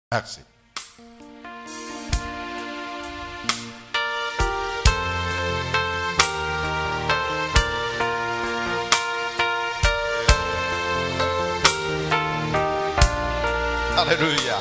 Merci. Alléluia.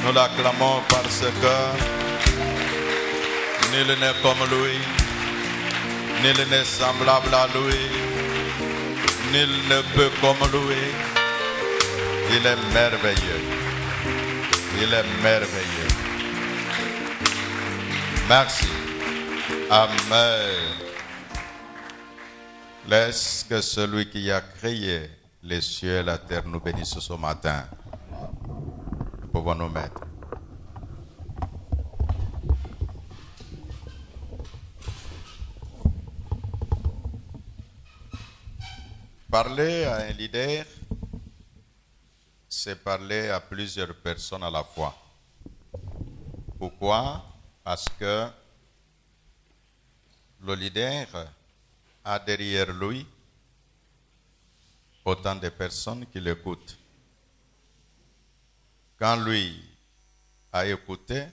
Nous l'acclamons parce que nul n'est comme lui, nul n'est semblable à lui, nul ne peut comme lui. Il est merveilleux. Il est merveilleux. Merci. Amen. Laisse que celui qui a créé les cieux et la terre nous bénisse ce matin. Nous pouvons nous mettre. Parler à un leader, c'est parler à plusieurs personnes à la fois. Pourquoi? Parce que le leader a derrière lui autant de personnes qui l'écoutent. Quand lui a écouté,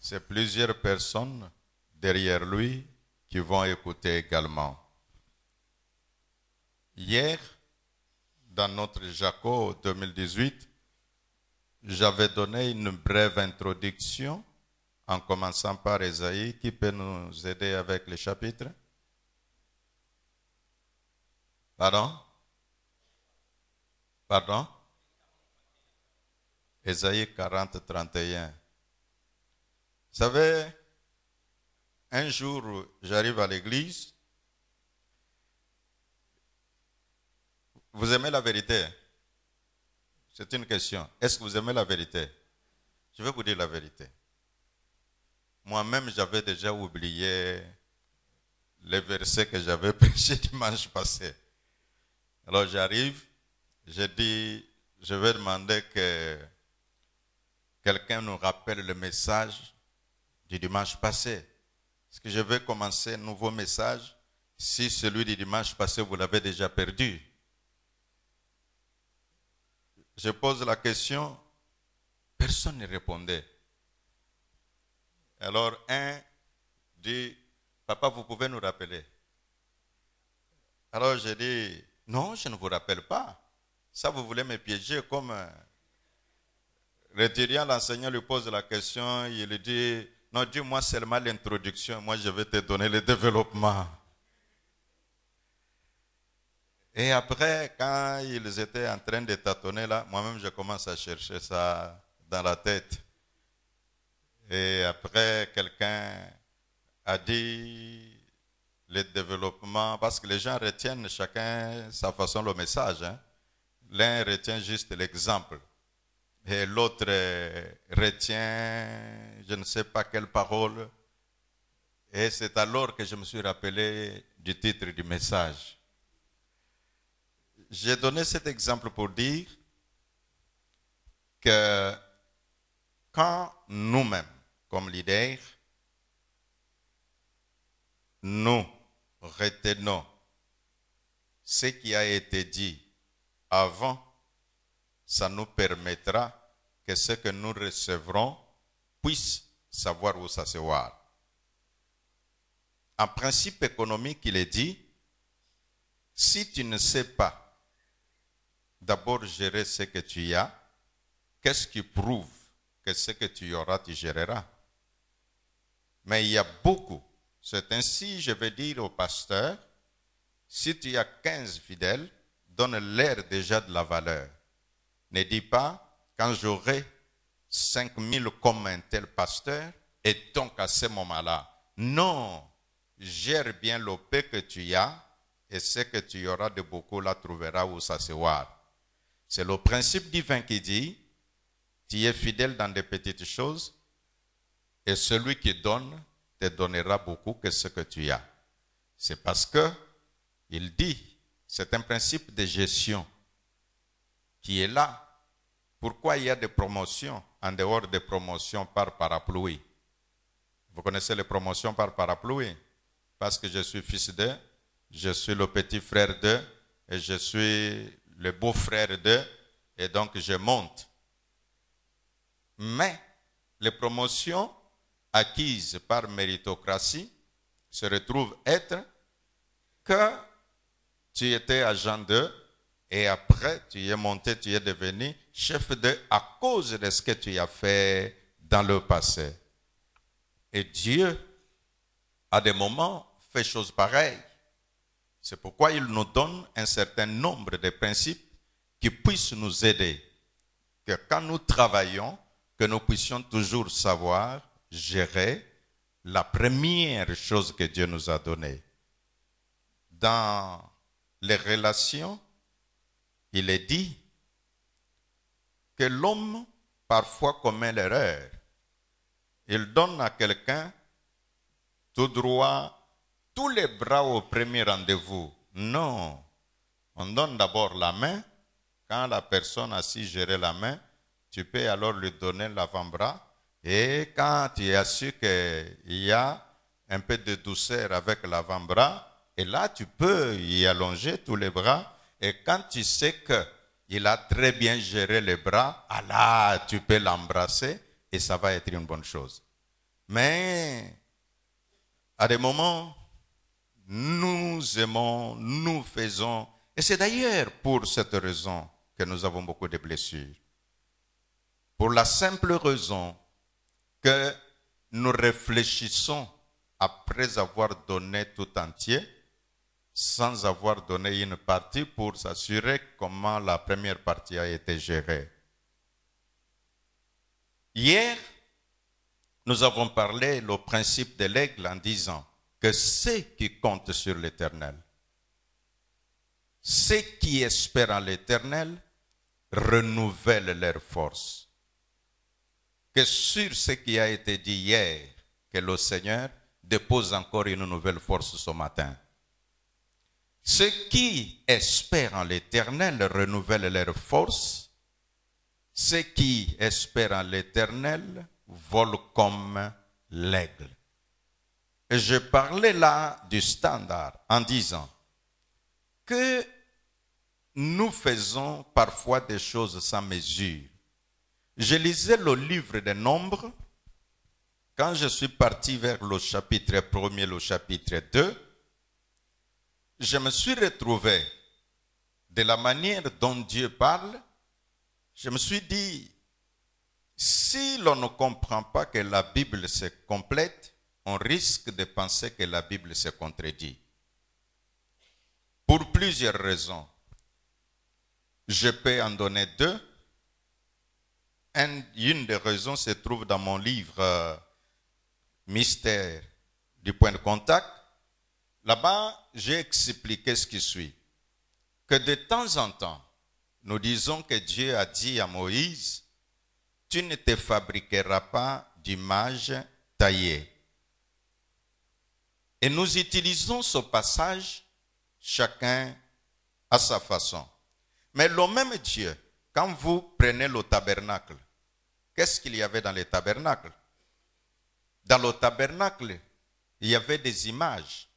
c'est plusieurs personnes derrière lui qui vont écouter également. Hier, dans notre Jaco 2018, j'avais donné une brève introduction en commençant par Esaïe. Qui peut nous aider avec les chapitres? Pardon? Pardon? Ésaïe 40, 31. Vous savez, un jour, j'arrive à l'église. Vous aimez la vérité? C'est une question. Est-ce que vous aimez la vérité? Je vais vous dire la vérité. Moi-même, j'avais déjà oublié les versets que j'avais prêchés dimanche passé. Alors j'arrive, je dis, je vais demander que quelqu'un nous rappelle le message du dimanche passé. Est-ce que je vais commencer un nouveau message si celui du dimanche passé, vous l'avez déjà perdu? Je pose la question, personne ne répondait. Alors un dit, papa, vous pouvez nous rappeler? Alors j'ai dit, non, je ne vous rappelle pas. Ça, vous voulez me piéger comme... L'étudiant, l'enseignant lui pose la question, il lui dit, non, dis-moi seulement l'introduction, moi je vais te donner le développement. Et après, quand ils étaient en train de tâtonner là, moi-même je commence à chercher ça dans la tête. Et après, quelqu'un a dit le développement, parce que les gens retiennent chacun sa façon le message. Hein. L'un retient juste l'exemple. Et l'autre retient je ne sais pas quelle parole. Et c'est alors que je me suis rappelé du titre du message. J'ai donné cet exemple pour dire que quand nous-mêmes, comme leaders, nous retenons ce qui a été dit avant, ça nous permettra que ce que nous recevrons puisse savoir où s'asseoir. En principe économique, il est dit, si tu ne sais pas d'abord gérer ce que tu as, qu'est-ce qui prouve que ce que tu auras, tu géreras? Mais il y a beaucoup. C'est ainsi, je vais dire au pasteur, si tu as 15 fidèles, donne-leur déjà de la valeur. Ne dis pas, quand j'aurai 5000 comme un tel pasteur, et donc à ce moment-là, non, gère bien le peu que tu as, et ce que tu auras de beaucoup là trouvera où s'asseoir. C'est le principe divin qui dit, tu es fidèle dans des petites choses, et celui qui donne te donnera beaucoup que ce que tu as. C'est parce que il dit, c'est un principe de gestion qui est là. Pourquoi il y a des promotions en dehors des promotions par parapluie? Vous connaissez les promotions par parapluie? Parce que je suis fils d'eux, je suis le petit frère d'eux, et je suis le beau-frère d'eux, et donc je monte. Mais les promotions acquises par méritocratie se retrouvent être que tu étais agent d'eux, et après tu es monté, tu es devenu chef d'eux à cause de ce que tu as fait dans le passé. Et Dieu, à des moments, fait choses pareilles. C'est pourquoi il nous donne un certain nombre de principes qui puissent nous aider. Que quand nous travaillons, que nous puissions toujours savoir gérer la première chose que Dieu nous a donnée. Dans les relations, il est dit que l'homme parfois commet l'erreur. Il donne à quelqu'un tout droit tous les bras au premier rendez-vous. Non. On donne d'abord la main. Quand la personne a su gérer la main, tu peux alors lui donner l'avant-bras. Et quand tu as su qu'il y a un peu de douceur avec l'avant-bras, et là tu peux y allonger tous les bras. Et quand tu sais qu'il a très bien géré les bras, ah là, tu peux l'embrasser et ça va être une bonne chose. Mais à des moments, nous aimons, nous faisons, et c'est d'ailleurs pour cette raison que nous avons beaucoup de blessures. Pour la simple raison que nous réfléchissons après avoir donné tout entier, sans avoir donné une partie pour s'assurer comment la première partie a été gérée. Hier, nous avons parlé le principe de l'aigle en disant que ceux qui comptent sur l'Éternel, ceux qui espèrent en l'Éternel, renouvellent leur force. Que sur ce qui a été dit hier, que le Seigneur dépose encore une nouvelle force ce matin. Ceux qui espèrent en l'Éternel renouvellent leur force. Ceux qui espèrent en l'Éternel volent comme l'aigle. Et je parlais là du standard en disant que nous faisons parfois des choses sans mesure. Je lisais le livre des Nombres. Quand je suis parti vers le chapitre 1er, le chapitre 2, je me suis retrouvé de la manière dont Dieu parle. Je me suis dit, si l'on ne comprend pas que la Bible se complète, on risque de penser que la Bible se contredit. Pour plusieurs raisons. Je peux en donner deux. Une des raisons se trouve dans mon livre Mystère du point de contact. Là-bas, j'ai expliqué ce qui suit. Que de temps en temps, nous disons que Dieu a dit à Moïse, tu ne te fabriqueras pas d'image taillée. Et nous utilisons ce passage, chacun à sa façon. Mais le même Dieu, quand vous prenez le tabernacle, qu'est-ce qu'il y avait dans le tabernacle? Dans le tabernacle, il y avait des images.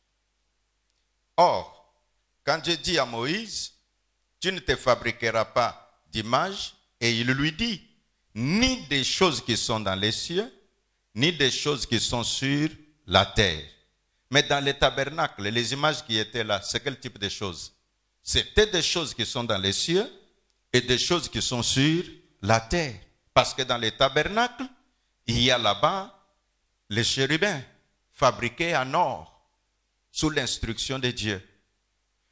Or, quand Dieu dit à Moïse, tu ne te fabriqueras pas d'image, et il lui dit, ni des choses qui sont dans les cieux, ni des choses qui sont sur la terre. Mais dans les tabernacles, les images qui étaient là, c'est quel type de choses? C'était des choses qui sont dans les cieux et des choses qui sont sur la terre. Parce que dans les tabernacles, il y a là-bas les chérubins fabriqués en or sous l'instruction de Dieu.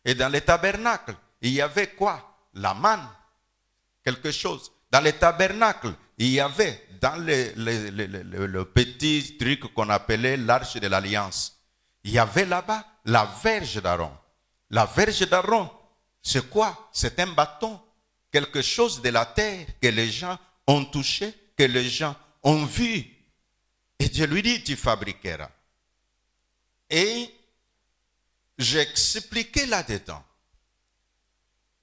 Et dans les tabernacles, il y avait quoi? La manne, quelque chose. Dans les tabernacles, il y avait dans le petit truc qu'on appelait l'arche de l'alliance, il y avait là-bas la verge d'Aaron. La verge d'Aaron, c'est quoi? C'est un bâton, quelque chose de la terre que les gens ont touché, que les gens ont vu. Et Dieu lui dit, tu fabriqueras. Et j'ai expliqué là-dedans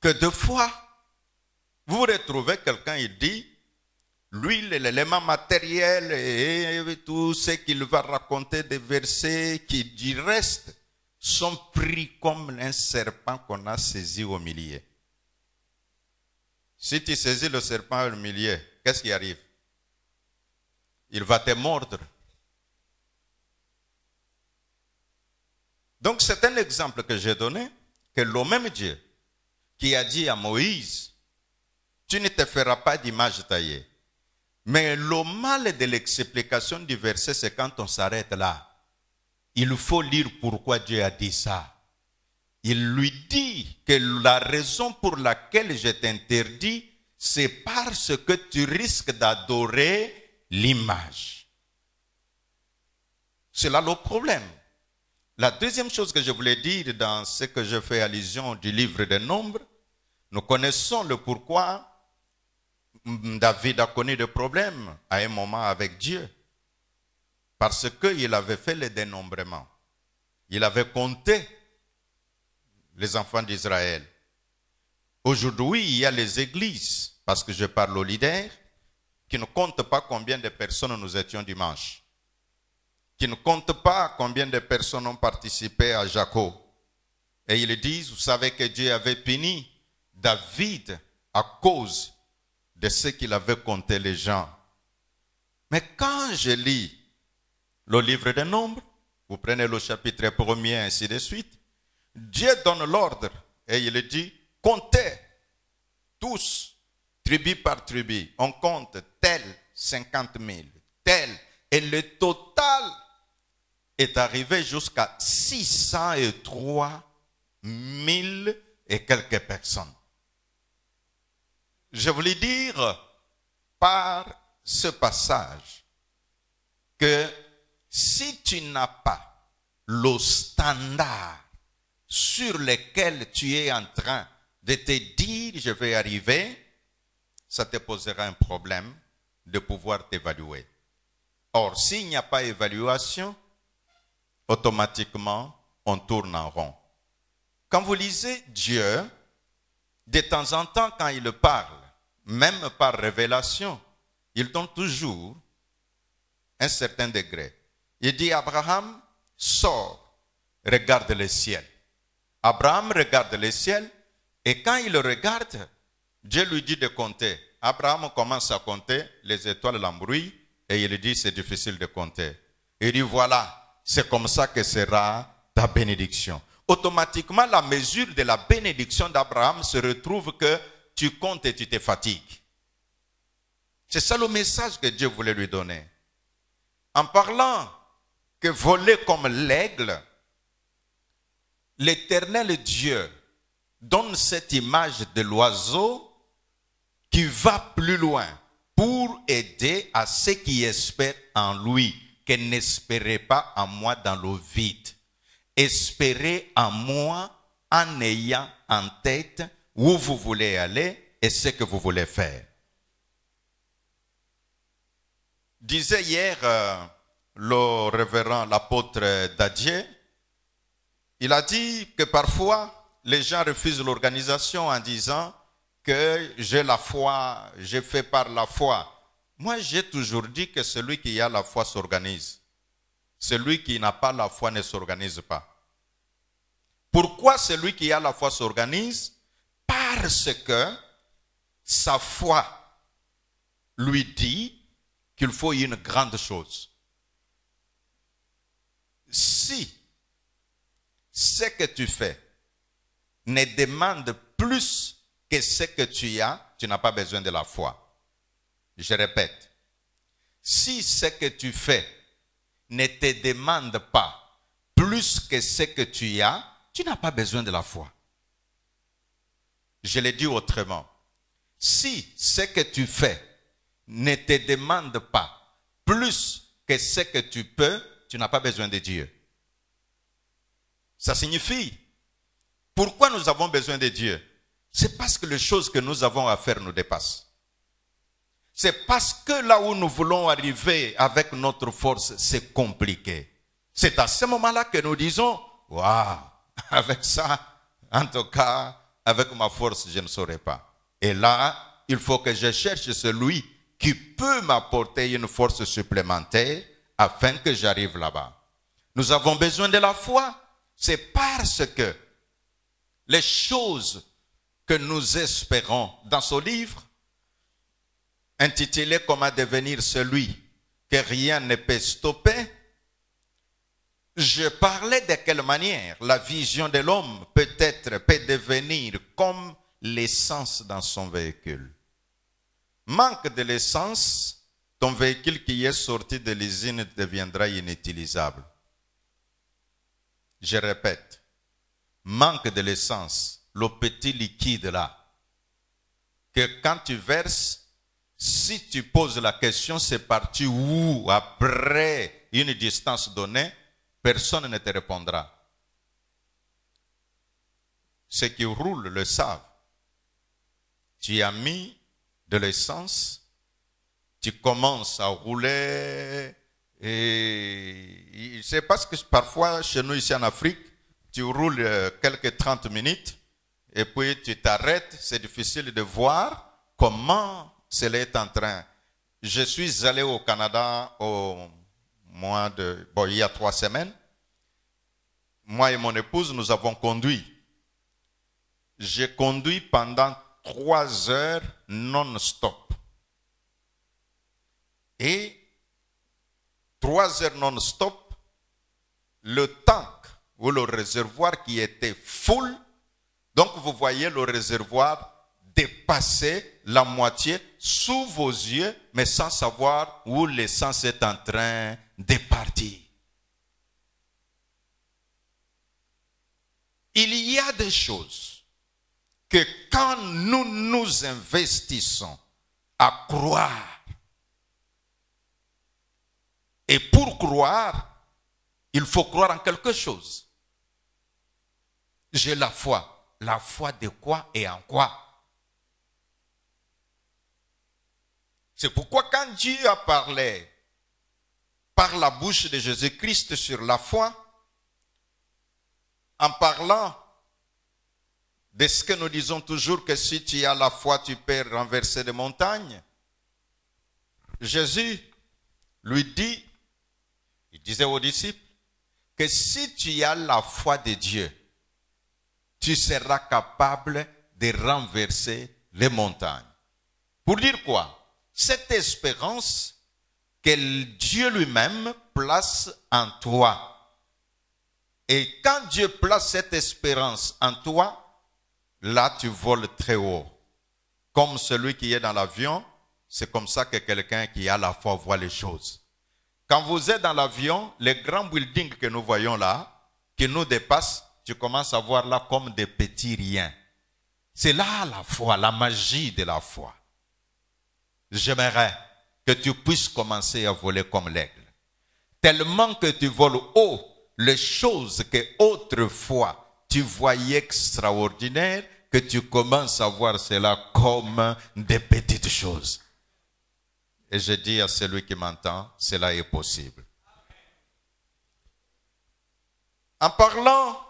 que deux fois, vous retrouvez quelqu'un, il dit, lui, l'élément matériel et tout ce qu'il va raconter des versets qui du reste sont pris comme un serpent qu'on a saisi au milieu. Si tu saisis le serpent au milieu, qu'est-ce qui arrive? Il va te mordre. Donc c'est un exemple que j'ai donné, que le même Dieu qui a dit à Moïse, tu ne te feras pas d'image taillée. Mais le mal de l'explication du verset, c'est quand on s'arrête là. Il faut lire pourquoi Dieu a dit ça. Il lui dit que la raison pour laquelle je t'interdis, c'est parce que tu risques d'adorer l'image. C'est là le problème. La deuxième chose que je voulais dire dans ce que je fais allusion du livre des Nombres, nous connaissons le pourquoi David a connu des problèmes à un moment avec Dieu. Parce qu'il avait fait le dénombrement. Il avait compté les enfants d'Israël. Aujourd'hui, il y a les églises, parce que je parle aux leaders, qui ne comptent pas combien de personnes nous étions dimanche. Qui ne comptent pas combien de personnes ont participé à Jacob. Et ils disent, vous savez que Dieu avait puni David à cause de ce qu'il avait compté les gens. Mais quand je lis le livre des Nombres, vous prenez le chapitre 1er, ainsi de suite, Dieu donne l'ordre et il dit, comptez tous, tribu par tribu, on compte tel 50 000, tel, et le total est arrivé jusqu'à 603 1000 et quelques personnes. Je voulais dire par ce passage que si tu n'as pas le standard sur lequel tu es en train de te dire je vais arriver, ça te posera un problème de pouvoir t'évaluer. Or, s'il n'y a pas d'évaluation, automatiquement, on tourne en rond. Quand vous lisez Dieu, de temps en temps, quand il parle, même par révélation, il donne toujours un certain degré. Il dit, Abraham, sors, regarde le ciel. Abraham regarde le ciel, et quand il regarde, Dieu lui dit de compter. Abraham commence à compter, les étoiles l'embrouillent, et il dit, c'est difficile de compter. Il dit, voilà, c'est comme ça que sera ta bénédiction. Automatiquement, la mesure de la bénédiction d'Abraham se retrouve que tu comptes et tu te fatigues. C'est ça le message que Dieu voulait lui donner. En parlant que voler comme l'aigle, l'Éternel Dieu donne cette image de l'oiseau qui va plus loin pour aider à ceux qui espèrent en lui, que n'espérez pas en moi dans le vide. Espérez en moi en ayant en tête où vous voulez aller et ce que vous voulez faire. Disait hier le révérend, l'apôtre Dadier, il a dit que parfois les gens refusent l'organisation en disant que j'ai la foi, j'ai fait par la foi. Moi, j'ai toujours dit que celui qui a la foi s'organise. Celui qui n'a pas la foi ne s'organise pas. Pourquoi celui qui a la foi s'organise? Parce que sa foi lui dit qu'il faut une grande chose. Si ce que tu fais ne demande plus que ce que tu as, tu n'as pas besoin de la foi. Je répète, si ce que tu fais ne te demande pas plus que ce que tu as, tu n'as pas besoin de la foi. Je l'ai dit autrement. Si ce que tu fais ne te demande pas plus que ce que tu peux, tu n'as pas besoin de Dieu. Ça signifie, pourquoi nous avons besoin de Dieu? C'est parce que les choses que nous avons à faire nous dépassent. C'est parce que là où nous voulons arriver avec notre force, c'est compliqué. C'est à ce moment-là que nous disons, waouh, avec ça, en tout cas, avec ma force, je ne saurais pas. Et là, il faut que je cherche celui qui peut m'apporter une force supplémentaire afin que j'arrive là-bas. Nous avons besoin de la foi. C'est parce que les choses que nous espérons dans ce livre, intitulé « Comment devenir celui que rien ne peut stopper », je parlais de quelle manière la vision de l'homme peut devenir comme l'essence dans son véhicule. Manque de l'essence, ton véhicule qui est sorti de l'usine deviendra inutilisable. Je répète, manque de l'essence, le petit liquide là, que quand tu verses, si tu poses la question, c'est parti où après une distance donnée, personne ne te répondra. Ceux qui roulent le savent. Tu as mis de l'essence, tu commences à rouler et c'est parce que parfois chez nous ici en Afrique, tu roules quelques 30 minutes et puis tu t'arrêtes, c'est difficile de voir comment cela est en train. Je suis allé au Canada il y a 3 semaines. Moi et mon épouse, nous avons conduit. J'ai conduit pendant 3 heures non-stop. Et 3 heures non-stop, le tank ou le réservoir qui était full, donc vous voyez le réservoir dépasser la moitié sous vos yeux, mais sans savoir où l'essence est en train de partir. il y a des choses que quand nous nous investissons à croire, et pour croire, il faut croire en quelque chose. J'ai la foi. La foi de quoi et en quoi? C'est pourquoi quand Dieu a parlé par la bouche de Jésus-Christ sur la foi, en parlant de ce que nous disons toujours que si tu as la foi, tu peux renverser des montagnes, Jésus lui dit, il disait aux disciples, que si tu as la foi de Dieu, tu seras capable de renverser les montagnes. Pour dire quoi? Cette espérance que Dieu lui-même place en toi. Et quand Dieu place cette espérance en toi, là tu voles très haut. Comme celui qui est dans l'avion, c'est comme ça que quelqu'un qui a la foi voit les choses. Quand vous êtes dans l'avion, les grands buildings que nous voyons là, qui nous dépassent, tu commences à voir là comme des petits riens. C'est là la foi, la magie de la foi. J'aimerais que tu puisses commencer à voler comme l'aigle. Tellement que tu voles haut, les choses que autrefois tu voyais extraordinaires, que tu commences à voir cela comme des petites choses. Et je dis à celui qui m'entend, cela est possible. En parlant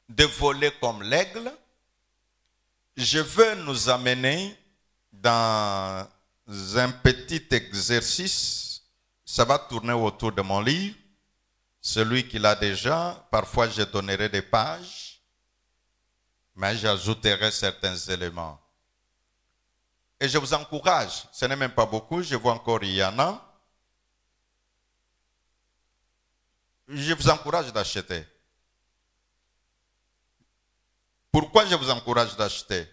de voler comme l'aigle, je veux nous amener dans un petit exercice. Ça va tourner autour de mon livre. Celui qui l'a déjà, parfois je donnerai des pages, mais j'ajouterai certains éléments. Et je vous encourage, ce n'est même pas beaucoup, je vois encore il y en a. Je vous encourage d'acheter. Pourquoi je vous encourage d'acheter?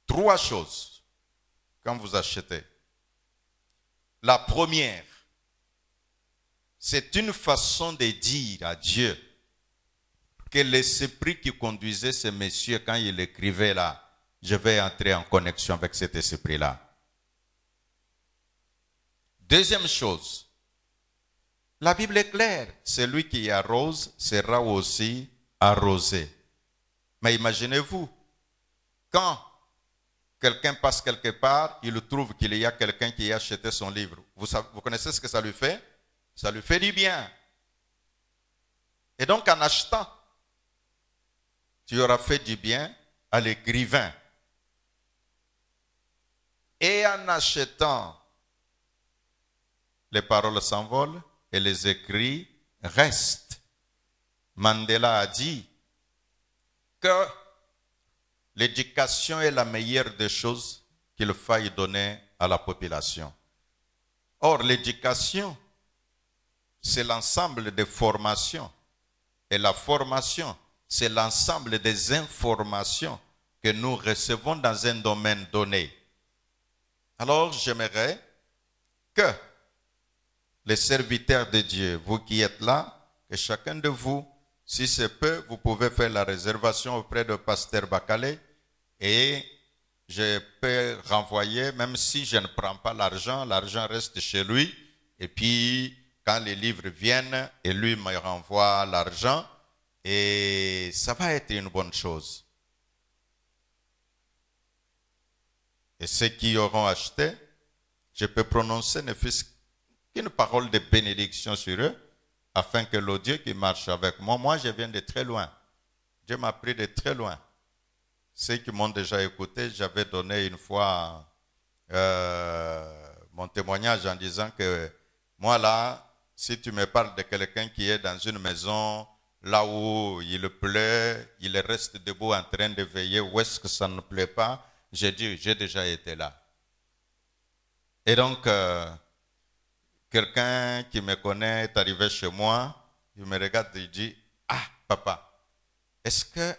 3 choses quand vous achetez. La première, c'est une façon de dire à Dieu que l'esprit qui conduisait ces messieurs quand il écrivait là, je vais entrer en connexion avec cet esprit-là. Deuxième chose, la Bible est claire, celui qui arrose sera aussi arrosé. Mais imaginez-vous, quand quelqu'un passe quelque part, il trouve qu'il y a quelqu'un qui a acheté son livre. Vous connaissez ce que ça lui fait? Ça lui fait du bien. Et donc en achetant, tu auras fait du bien à l'écrivain. Et en achetant, les paroles s'envolent et les écrits restent. Mandela a dit que l'éducation est la meilleure des choses qu'il faille donner à la population. Or, l'éducation, c'est l'ensemble des formations. Et la formation, c'est l'ensemble des informations que nous recevons dans un domaine donné. Alors, j'aimerais que les serviteurs de Dieu, vous qui êtes là, que chacun de vous, si c'est peu, vous pouvez faire la réservation auprès de Pasteur Bakale et je peux renvoyer, même si je ne prends pas l'argent, l'argent reste chez lui. Et puis, quand les livres viennent, et lui me renvoie l'argent et ça va être une bonne chose. Et ceux qui auront acheté, je peux prononcer ne fût-ce qu'une parole de bénédiction sur eux, afin que le Dieu qui marche avec moi, moi je viens de très loin. Dieu m'a pris de très loin. Ceux qui m'ont déjà écouté, j'avais donné une fois mon témoignage en disant que moi là, si tu me parles de quelqu'un qui est dans une maison, là où il pleut, il reste debout en train de veiller, où est-ce que ça ne pleut pas, j'ai dit, j'ai déjà été là. Et donc, quelqu'un qui me connaît est arrivé chez moi, il me regarde et il dit, ah papa, est-ce que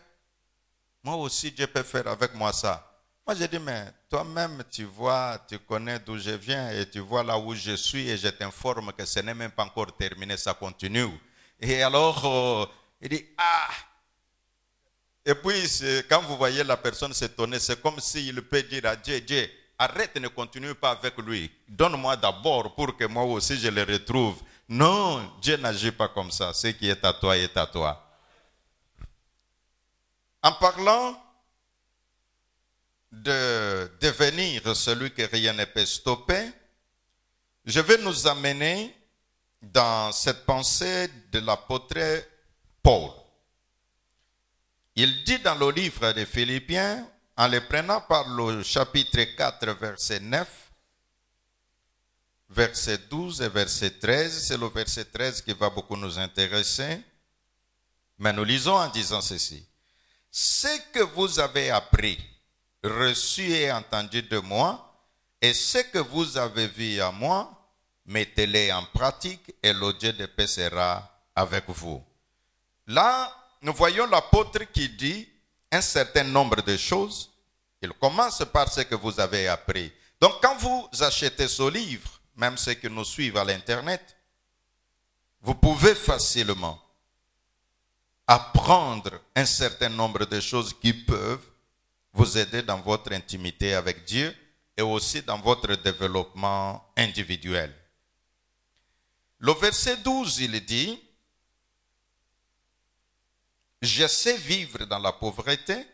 moi aussi Dieu peut faire avec moi ça? Moi j'ai dit, mais toi-même tu vois, tu connais d'où je viens et tu vois là où je suis et je t'informe que ce n'est même pas encore terminé, ça continue. Et alors, il dit, ah, Et puis, quand vous voyez la personne s'étonner, c'est comme s'il peut dire à Dieu, Dieu, arrête, ne continue pas avec lui. Donne-moi d'abord pour que moi aussi je le retrouve. Non, Dieu n'agit pas comme ça. Ce qui est à toi est à toi. En parlant de devenir celui que rien ne peut stopper, je vais nous amener dans cette pensée de l'apôtre Paul. Il dit dans le livre des Philippiens, en le prenant par le chapitre 4, verset 9, verset 12 et verset 13, c'est le verset 13 qui va beaucoup nous intéresser, mais nous lisons en disant ceci. Ce que vous avez appris, reçu et entendu de moi, et ce que vous avez vu à moi, mettez-les en pratique et le Dieu de paix sera avec vous. Là, nous voyons l'apôtre qui dit un certain nombre de choses. Il commence par ce que vous avez appris. Donc, quand vous achetez ce livre, même ceux qui nous suivent à l'Internet, vous pouvez facilement apprendre un certain nombre de choses qui peuvent vous aider dans votre intimité avec Dieu et aussi dans votre développement individuel. Le verset 12, il dit, « Je sais vivre dans la pauvreté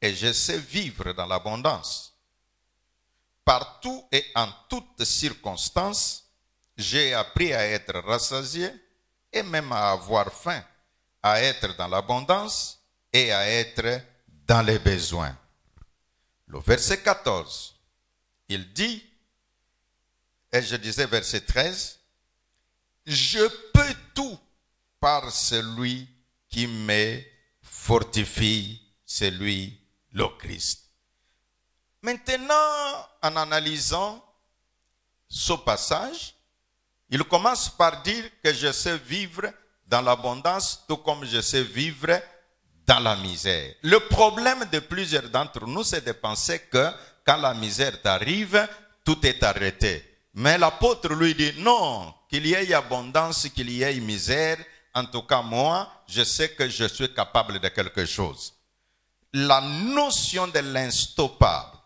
et je sais vivre dans l'abondance. Partout et en toutes circonstances, j'ai appris à être rassasié et même à avoir faim, à être dans l'abondance et à être dans les besoins. » Le verset 14, il dit, et je disais verset 13, « Je peux tout par celui qui me fortifie, c'est lui le Christ. » Maintenant, en analysant ce passage, il commence par dire que je sais vivre dans l'abondance, tout comme je sais vivre dans la misère. Le problème de plusieurs d'entre nous, c'est de penser que quand la misère t'arrive, tout est arrêté. Mais l'apôtre lui dit non, qu'il y ait abondance, qu'il y ait misère. En tout cas, moi, je sais que je suis capable de quelque chose. La notion de l'instoppable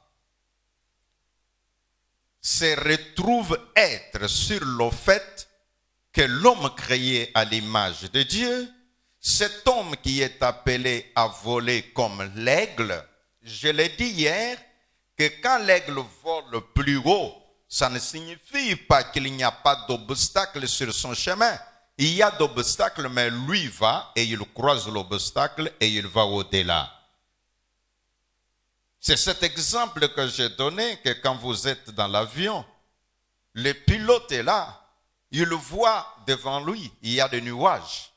se retrouve être sur le fait que l'homme créé à l'image de Dieu, cet homme qui est appelé à voler comme l'aigle, je l'ai dit hier, que quand l'aigle vole plus haut, ça ne signifie pas qu'il n'y a pas d'obstacle sur son chemin. Il y a d'obstacles, mais lui va et il croise l'obstacle et il va au-delà. C'est cet exemple que j'ai donné, que quand vous êtes dans l'avion, le pilote est là, il voit devant lui, il y a des nuages.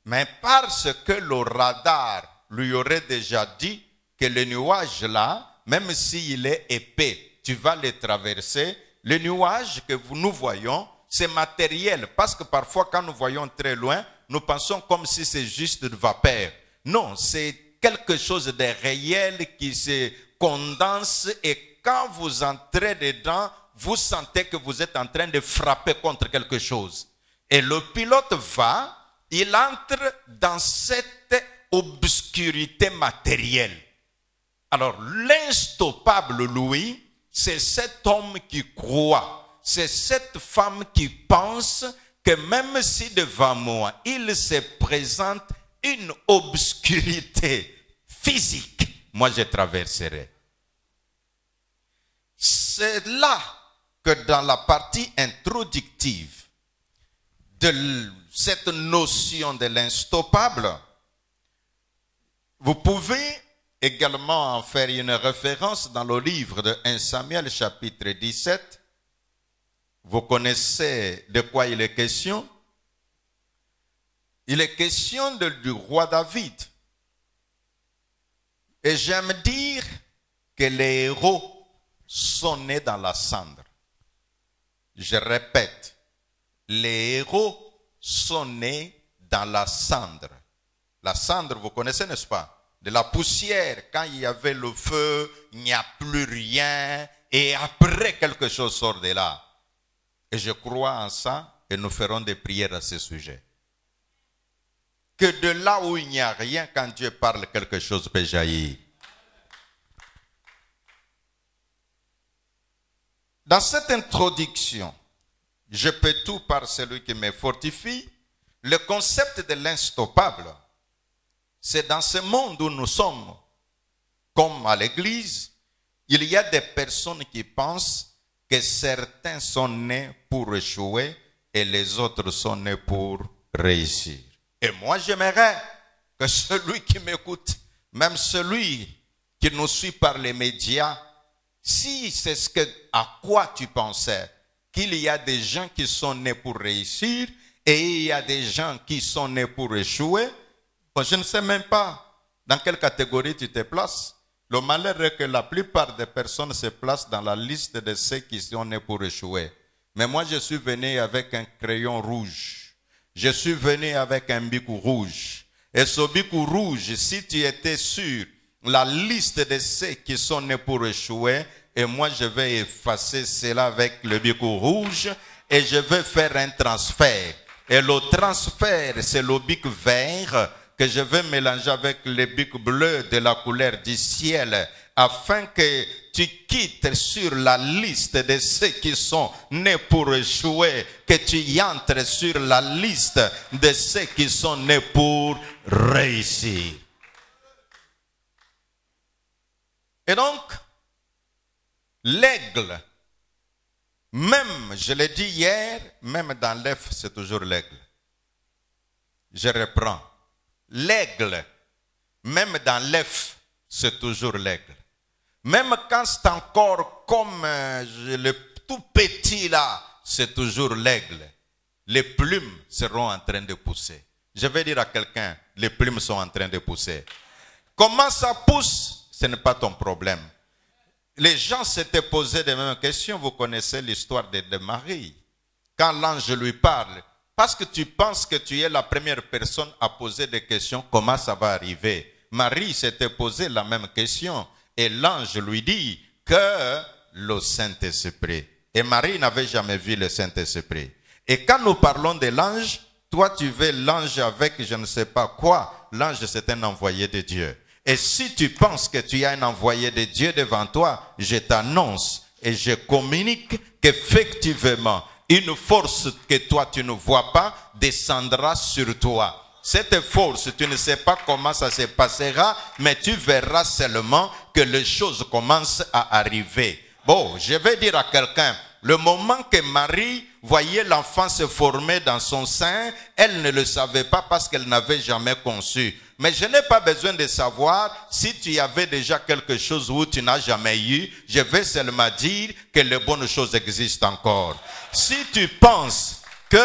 Mais parce que le radar lui aurait déjà dit que le nuage là, même s'il est épais, tu vas le traverser, le nuage que nous voyons, c'est matériel. Parce que parfois, quand nous voyons très loin, nous pensons comme si c'est juste de vapeur. Non, c'est quelque chose de réel qui se condense et quand vous entrez dedans, vous sentez que vous êtes en train de frapper contre quelque chose. Et le pilote va, il entre dans cette obscurité matérielle. Alors, l'instoppable, lui, c'est cet homme qui croit. C'est cette femme qui pense que même si devant moi, il se présente une obscurité physique, moi je traverserai. C'est là que dans la partie introductive de cette notion de l'instoppable, vous pouvez également en faire une référence dans le livre de 1 Samuel chapitre 17. Vous connaissez de quoi il est question? Il est question du roi David. Et j'aime dire que les héros sont nés dans la cendre. Je répète, les héros sont nés dans la cendre. La cendre, vous connaissez, n'est-ce pas? De la poussière, quand il y avait le feu, il n'y a plus rien, et après quelque chose sort de là. Et je crois en ça, et nous ferons des prières à ce sujet. que de là où il n'y a rien, quand Dieu parle, quelque chose peut jaillir. Dans cette introduction, je peux tout par celui qui me fortifie. Le concept de l'instoppable, c'est dans ce monde où nous sommes, comme à l'église, il y a des personnes qui pensent que certains sont nés pour échouer et les autres sont nés pour réussir. Et moi, j'aimerais que celui qui m'écoute, même celui qui nous suit par les médias, si c'est à quoi tu pensais, qu'il y a des gens qui sont nés pour réussir et il y a des gens qui sont nés pour échouer, bon, je ne sais même pas dans quelle catégorie tu te places. Le malheur est que la plupart des personnes se placent dans la liste de ceux qui sont nés pour échouer. Mais moi, je suis venu avec un crayon rouge. Je suis venu avec un bic rouge. Et ce bic rouge, si tu étais sur la liste de ceux qui sont nés pour échouer, et moi, je vais effacer cela avec le bic rouge et je vais faire un transfert. Et le transfert, c'est le bic vert que je vais mélanger avec le bic bleu de la couleur du ciel afin que tu quittes sur la liste de ceux qui sont nés pour échouer, que tu y entres sur la liste de ceux qui sont nés pour réussir. Et donc, l'aigle, même, je l'ai dit hier, même dans l'œuf, c'est toujours l'aigle. Je reprends. L'aigle, même dans l'œuf, c'est toujours l'aigle. Même quand c'est encore comme le tout petit là, c'est toujours l'aigle. Les plumes seront en train de pousser. Je vais dire à quelqu'un, les plumes sont en train de pousser. Comment ça pousse? Ce n'est pas ton problème. Les gens s'étaient posé des mêmes questions. Vous connaissez l'histoire de Marie. Quand l'ange lui parle, parce que tu penses que tu es la première personne à poser des questions, comment ça va arriver? Marie s'était posé la même question. Et l'ange lui dit que le Saint-Esprit. Et Marie n'avait jamais vu le Saint-Esprit. Et quand nous parlons de l'ange, toi tu veux l'ange avec je ne sais pas quoi. L'ange c'est un envoyé de Dieu. Et si tu penses que tu as un envoyé de Dieu devant toi, je t'annonce et je communique qu'effectivement, une force que toi tu ne vois pas descendra sur toi. Cette force, tu ne sais pas comment ça se passera, mais tu verras seulement que les choses commencent à arriver. Bon, je vais dire à quelqu'un, le moment que Marie voyait l'enfant se former dans son sein, elle ne le savait pas parce qu'elle n'avait jamais conçu. Mais je n'ai pas besoin de savoir si tu avais déjà quelque chose ou tu n'as jamais eu. Je vais seulement dire que les bonnes choses existent encore. Si tu penses que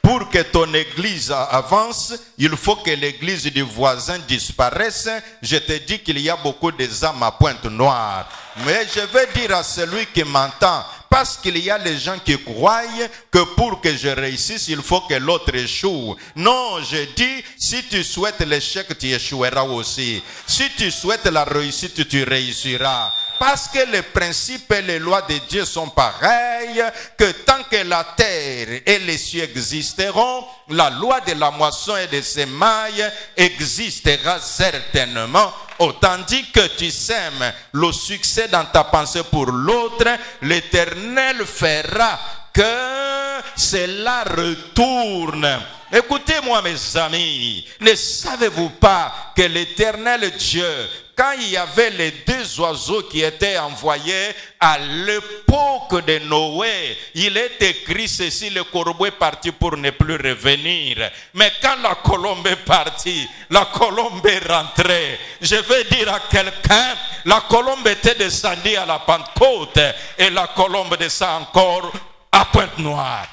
pour que ton église avance, il faut que l'église du voisin disparaisse, je te dis qu'il y a beaucoup d'âmes à pointe noire. Mais je vais dire à celui qui m'entend, parce qu'il y a les gens qui croient que pour que je réussisse, il faut que l'autre échoue. Non, je dis, si tu souhaites l'échec, tu échoueras aussi. Si tu souhaites la réussite, tu réussiras. Parce que les principes et les lois de Dieu sont pareils, que tant que la terre et les cieux existeront, la loi de la moisson et des semailles existera certainement. Autant dit que tu sèmes le succès dans ta pensée pour l'autre, l'Éternel fera que cela retourne. Écoutez-moi mes amis, ne savez-vous pas que l'Éternel Dieu, quand il y avait les deux oiseaux qui étaient envoyés à l'époque de Noé, il est écrit ceci, le corbeau est parti pour ne plus revenir. Mais quand la colombe est partie, la colombe est rentrée. Je vais dire à quelqu'un, la colombe était descendue à la Pentecôte et la colombe descend encore à Pointe-Noire.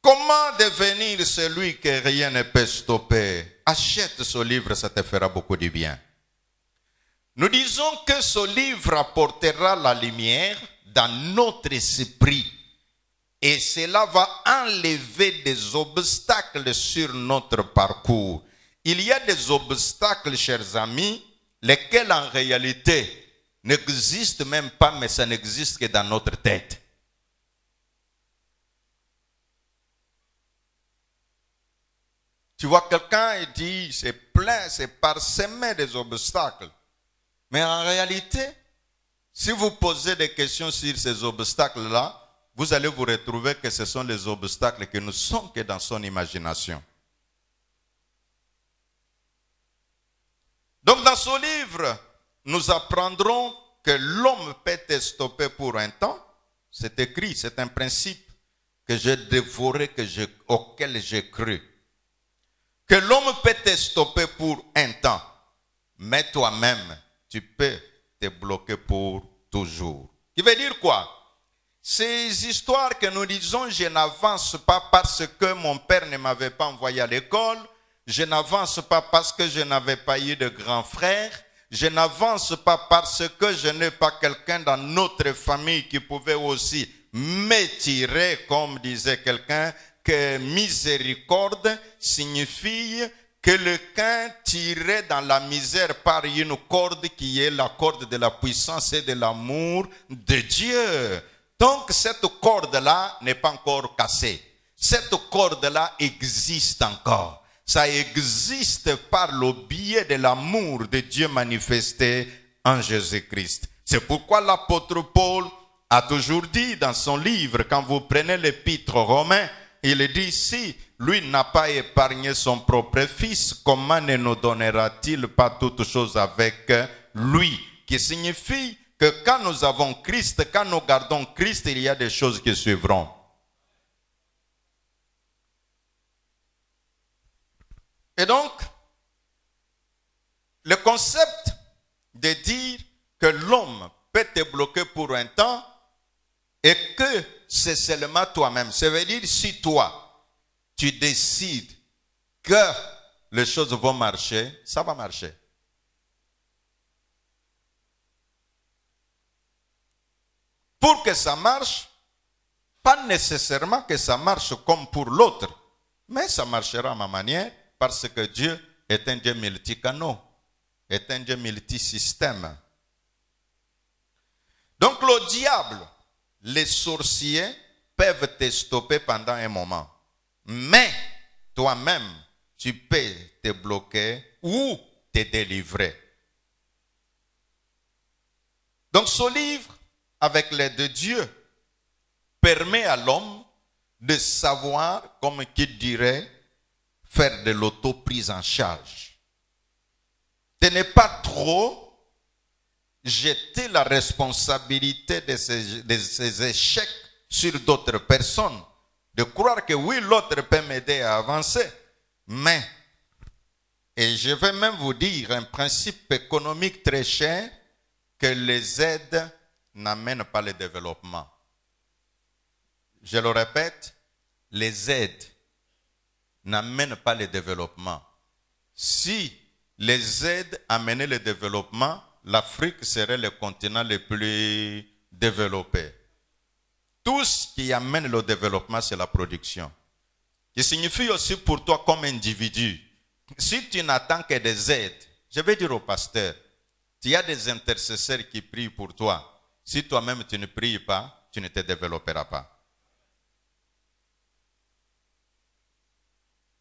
Comment devenir celui que rien ne peut stopper? Achète ce livre, ça te fera beaucoup de bien. Nous disons que ce livre apportera la lumière dans notre esprit. Et cela va enlever des obstacles sur notre parcours. Il y a des obstacles, chers amis, lesquels en réalité n'existe même pas, mais ça n'existe que dans notre tête. Tu vois quelqu'un et dit, c'est plein, c'est parsemé des obstacles. Mais en réalité, si vous posez des questions sur ces obstacles-là, vous allez vous retrouver que ce sont les obstacles qui ne sont que dans son imagination. Donc dans ce livre, nous apprendrons que l'homme peut être stoppé pour un temps. C'est écrit, c'est un principe que j'ai dévoré, auquel j'ai cru. Que l'homme peut te stopper pour un temps, mais toi-même, tu peux te bloquer pour toujours. Qui veut dire quoi? Ces histoires que nous disons, je n'avance pas parce que mon père ne m'avait pas envoyé à l'école, je n'avance pas parce que je n'avais pas eu de grand frère, je n'avance pas parce que je n'ai pas quelqu'un dans notre famille qui pouvait aussi m'étirer, comme disait quelqu'un, que miséricorde signifie quelqu'un tiré dans la misère par une corde qui est la corde de la puissance et de l'amour de Dieu. Donc cette corde-là n'est pas encore cassée. Cette corde-là existe encore. Ça existe par le biais de l'amour de Dieu manifesté en Jésus-Christ. C'est pourquoi l'apôtre Paul a toujours dit dans son livre, quand vous prenez l'épître aux Romains, il dit, si lui n'a pas épargné son propre fils, comment ne nous donnera-t-il pas toutes choses avec lui? Qui signifie que quand nous avons Christ, quand nous gardons Christ, il y a des choses qui suivront. Et donc, le concept de dire que l'homme peut te bloquer pour un temps et que c'est seulement toi-même. Ça veut dire si toi, tu décides que les choses vont marcher, ça va marcher. Pour que ça marche, pas nécessairement que ça marche comme pour l'autre, mais ça marchera à ma manière parce que Dieu est un Dieu multicanaux, est un Dieu multisystème. Donc le diable, les sorciers peuvent te stopper pendant un moment. Mais toi-même, tu peux te bloquer ou te délivrer. Donc ce livre, avec l'aide de Dieu, permet à l'homme de savoir, comme qui dirait, faire de l'auto-prise en charge. De ne pas trop jeter la responsabilité de ces échecs sur d'autres personnes. De croire que oui, l'autre peut m'aider à avancer. Mais, et je vais même vous dire un principe économique très cher, que les aides n'amènent pas le développement. Je le répète, les aides n'amènent pas le développement. Si les aides amenaient le développement, l'Afrique serait le continent le plus développé. Tout ce qui amène le développement, c'est la production. Ce qui signifie aussi pour toi comme individu, si tu n'attends que des aides, je vais dire au pasteur, il y a des intercesseurs qui prient pour toi. Si toi-même tu ne pries pas, tu ne te développeras pas.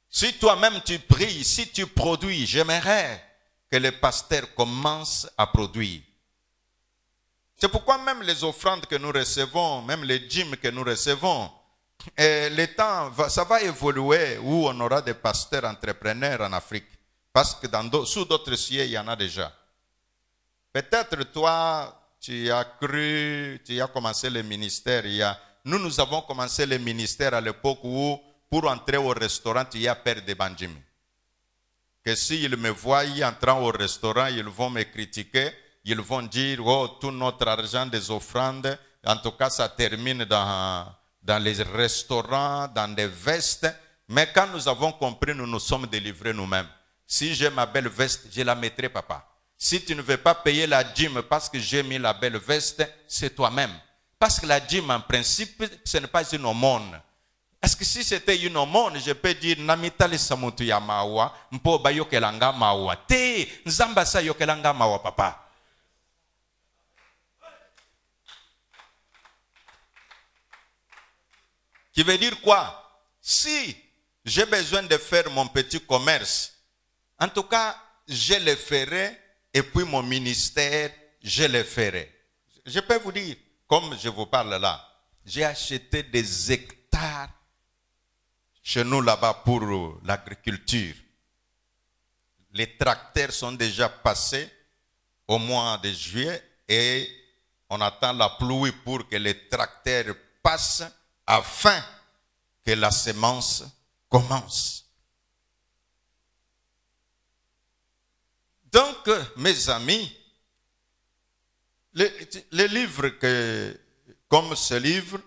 Si toi-même tu pries, si tu produis, j'aimerais que les pasteurs commencent à produire. C'est pourquoi même les offrandes que nous recevons, même les dîmes que nous recevons, le temps, ça va évoluer où on aura des pasteurs entrepreneurs en Afrique. Parce que sous d'autres cieux, il y en a déjà. Peut-être toi, tu as cru, tu as commencé le ministère. Nous avons commencé le ministère à l'époque où, pour entrer au restaurant, il y a peur de Benjamin. Que s'ils me voient entrant au restaurant, ils vont me critiquer. Ils vont dire, oh, tout notre argent des offrandes, en tout cas, ça termine dans les restaurants, dans des vestes. Mais quand nous avons compris, nous nous sommes délivrés nous-mêmes. Si j'ai ma belle veste, je la mettrai, papa. Si tu ne veux pas payer la dîme parce que j'ai mis la belle veste, c'est toi-même. Parce que la dîme, en principe, ce n'est pas une aumône. Est-ce que si c'était une aumône, je peux dire, Namitali Samutu ya mawa, mpo ba yokelanga mawa. Te, nzamba sa yokelanga mawa, papa. Qui veut dire quoi? Si j'ai besoin de faire mon petit commerce, en tout cas, je le ferai, et puis mon ministère, je le ferai. Je peux vous dire, comme je vous parle là, j'ai acheté des hectares chez nous là-bas pour l'agriculture. Les tracteurs sont déjà passés au mois de juillet et on attend la pluie pour que les tracteurs passent afin que la semence commence. Donc, mes amis, les livres comme ce livre,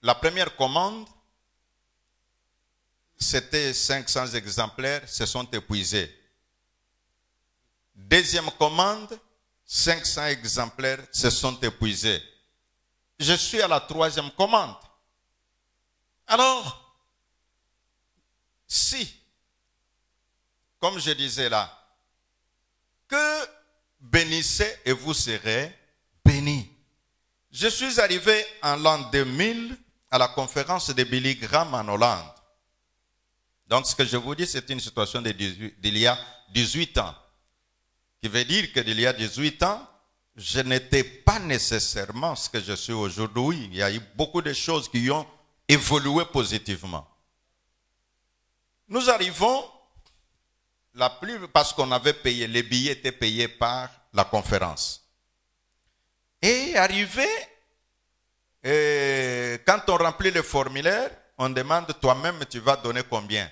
la première commande, c'était 500 exemplaires, se sont épuisés. Deuxième commande, 500 exemplaires se sont épuisés. Je suis à la troisième commande. Alors, si, comme je disais là, que bénissez et vous serez bénis. Je suis arrivé en l'an 2000 à la conférence de Billy Graham en Hollande. Donc ce que je vous dis, c'est une situation d'il y a 18 ans. Qui veut dire que d'il y a 18 ans, je n'étais pas nécessairement ce que je suis aujourd'hui. Il y a eu beaucoup de choses qui ont évolué positivement. Nous arrivons, parce qu'on avait payé, les billets étaient payés par la conférence. Et arrivé, quand on remplit le formulaire, on demande toi-même, tu vas donner combien?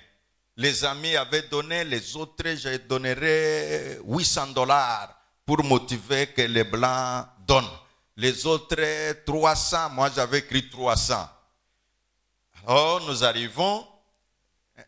Les amis avaient donné, les autres, je donnerai $800 pour motiver que les Blancs donnent. Les autres, 300, moi j'avais écrit 300. Alors nous arrivons,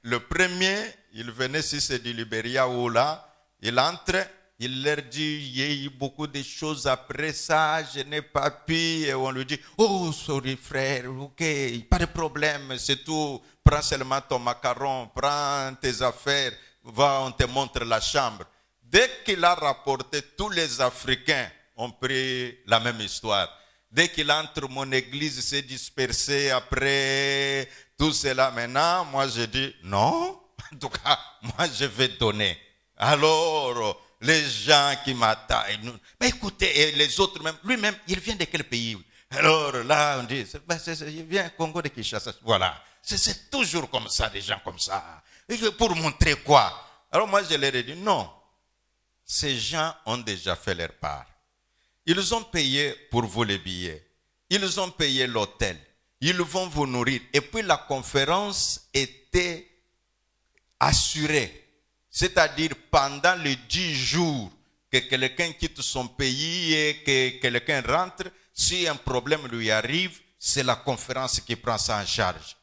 le premier, il venait, si c'est du Libéria ou là, il entre, il leur dit, il y a eu beaucoup de choses après ça, je n'ai pas pu, et on lui dit, oh, sorry frère, ok, pas de problème, c'est tout, prends seulement ton macaron, prends tes affaires, va, on te montre la chambre. Dès qu'il a rapporté, tous les Africains ont pris la même histoire. Dès qu'il entre, mon église s'est dispersée après tout cela. Maintenant, moi je dis, non, en tout cas, moi je vais donner. Alors, les gens qui m'attaquent, mais écoutez, et les autres même, lui-même, il vient de quel pays? Alors là, on dit, il vient du Congo de Kinshasa. Voilà, c'est toujours comme ça, des gens comme ça. Et pour montrer quoi? Alors moi, je leur ai dit, non, ces gens ont déjà fait leur part. Ils ont payé pour vous les billets. Ils ont payé l'hôtel. Ils vont vous nourrir. Et puis la conférence était assurée. C'est-à-dire pendant les 10 jours que quelqu'un quitte son pays et que quelqu'un rentre, si un problème lui arrive, c'est la conférence qui prend ça en charge.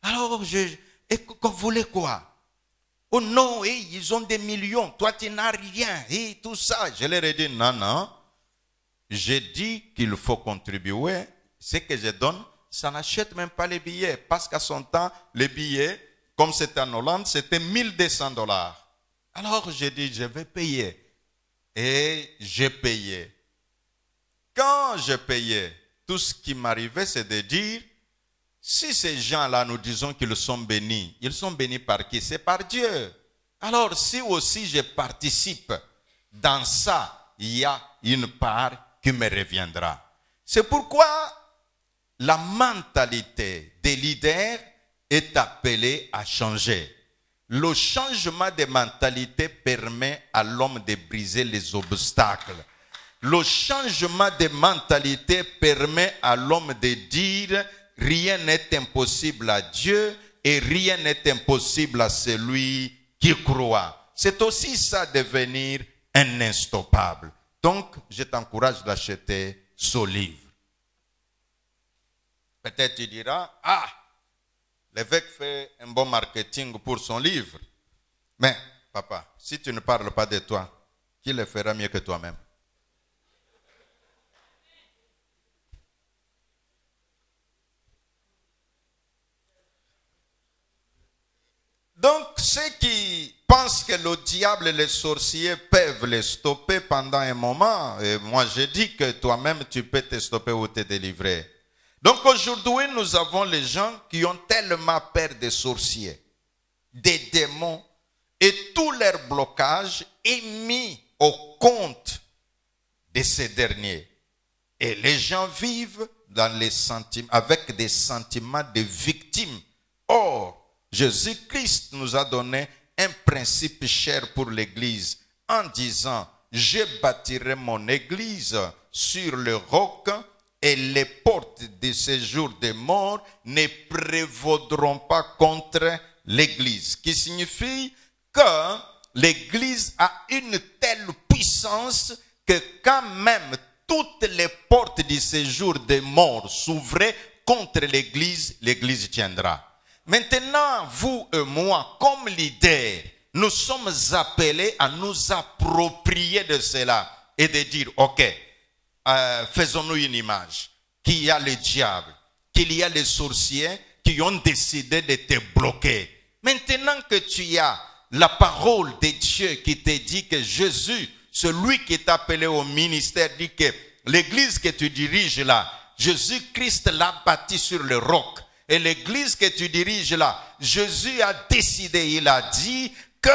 Alors, et vous voulez quoi? Oh non, ils ont des millions, toi tu n'as rien, et tout ça. Je leur ai dit, non, non. J'ai dit qu'il faut contribuer. Ce que je donne, ça n'achète même pas les billets. Parce qu'à son temps, les billets, comme c'était en Hollande, c'était $1200. Alors j'ai dit, je vais payer. Et j'ai payé. Quand je payais, tout ce qui m'arrivait, c'est de dire, si ces gens-là, nous disons qu'ils sont bénis, ils sont bénis par qui? C'est par Dieu. Alors si aussi je participe dans ça, il y a une part qui me reviendra. C'est pourquoi la mentalité des leaders est appelée à changer. Le changement de mentalité permet à l'homme de briser les obstacles. Le changement de mentalité permet à l'homme de dire rien n'est impossible à Dieu et rien n'est impossible à celui qui croit. C'est aussi ça devenir un instoppable. Donc, je t'encourage d'acheter ce livre. Peut-être tu diras, ah, l'évêque fait un bon marketing pour son livre. Mais, papa, si tu ne parles pas de toi, qui le fera mieux que toi-même? Donc, ceux qui pensent que le diable et les sorciers peuvent les stopper pendant un moment, et moi je dis que toi-même tu peux te stopper ou te délivrer. Donc aujourd'hui, nous avons les gens qui ont tellement peur des sorciers, des démons, et tout leur blocage est mis au compte de ces derniers. Et les gens vivent dans les sentiments, avec des sentiments de victimes. Or, Jésus-Christ nous a donné un principe cher pour l'Église en disant, je bâtirai mon Église sur le roc et les portes de séjour des morts ne prévaudront pas contre l'Église. Qui signifie que l'Église a une telle puissance que quand même toutes les portes du séjour des morts s'ouvraient contre l'Église, l'Église tiendra. Maintenant, vous et moi, comme leaders, nous sommes appelés à nous approprier de cela et de dire, ok, faisons-nous une image, qu'il y a le diable, qu'il y a les sorciers qui ont décidé de te bloquer. Maintenant que tu as la parole de Dieu qui te dit que Jésus, celui qui est appelé au ministère, dit que l'église que tu diriges là, Jésus-Christ l'a bâti sur le roc. Et l'église que tu diriges là, Jésus a décidé, il a dit que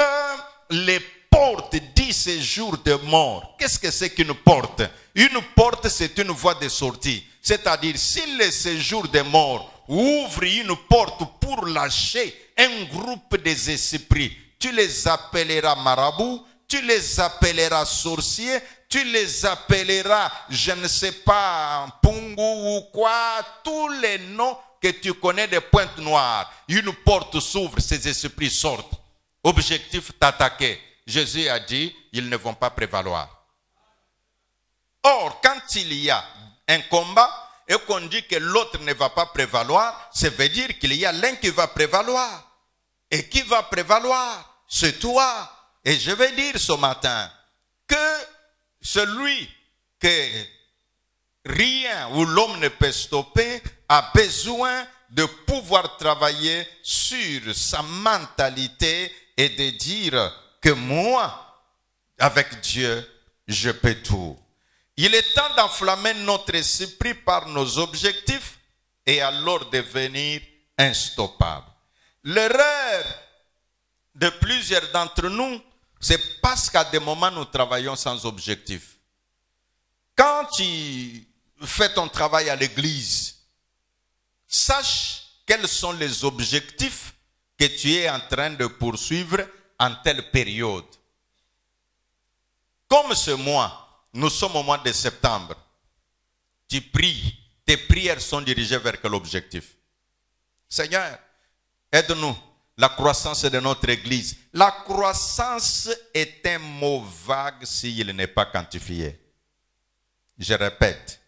les portes du séjour de mort. Qu'est-ce que c'est qu'une porte? Une porte, c'est une voie de sortie. C'est-à-dire, si le séjour de mort ouvre une porte pour lâcher un groupe des esprits, tu les appelleras marabouts, tu les appelleras sorciers, tu les appelleras, je ne sais pas, pungu ou quoi, tous les noms que tu connais des pointes noires. Une porte s'ouvre, ces esprits sortent. Objectif, t'attaquer. Jésus a dit, ils ne vont pas prévaloir. Or, quand il y a un combat et qu'on dit que l'autre ne va pas prévaloir, ça veut dire qu'il y a l'un qui va prévaloir. Et qui va prévaloir? C'est toi. Et je vais dire ce matin que celui que rien ou l'homme ne peut stopper a besoin de pouvoir travailler sur sa mentalité et de dire que moi, avec Dieu, je peux tout. Il est temps d'enflammer notre esprit par nos objectifs et alors devenir instoppable. L'erreur de plusieurs d'entre nous, c'est parce qu'à des moments nous travaillons sans objectif. Quand tu fais ton travail à l'église, sache quels sont les objectifs que tu es en train de poursuivre en telle période. Comme ce mois, nous sommes au mois de septembre, tu pries, tes prières sont dirigées vers quel objectif? Seigneur, aide-nous. La croissance de notre église. La croissance est un mot vague s'il n'est pas quantifié. Je répète.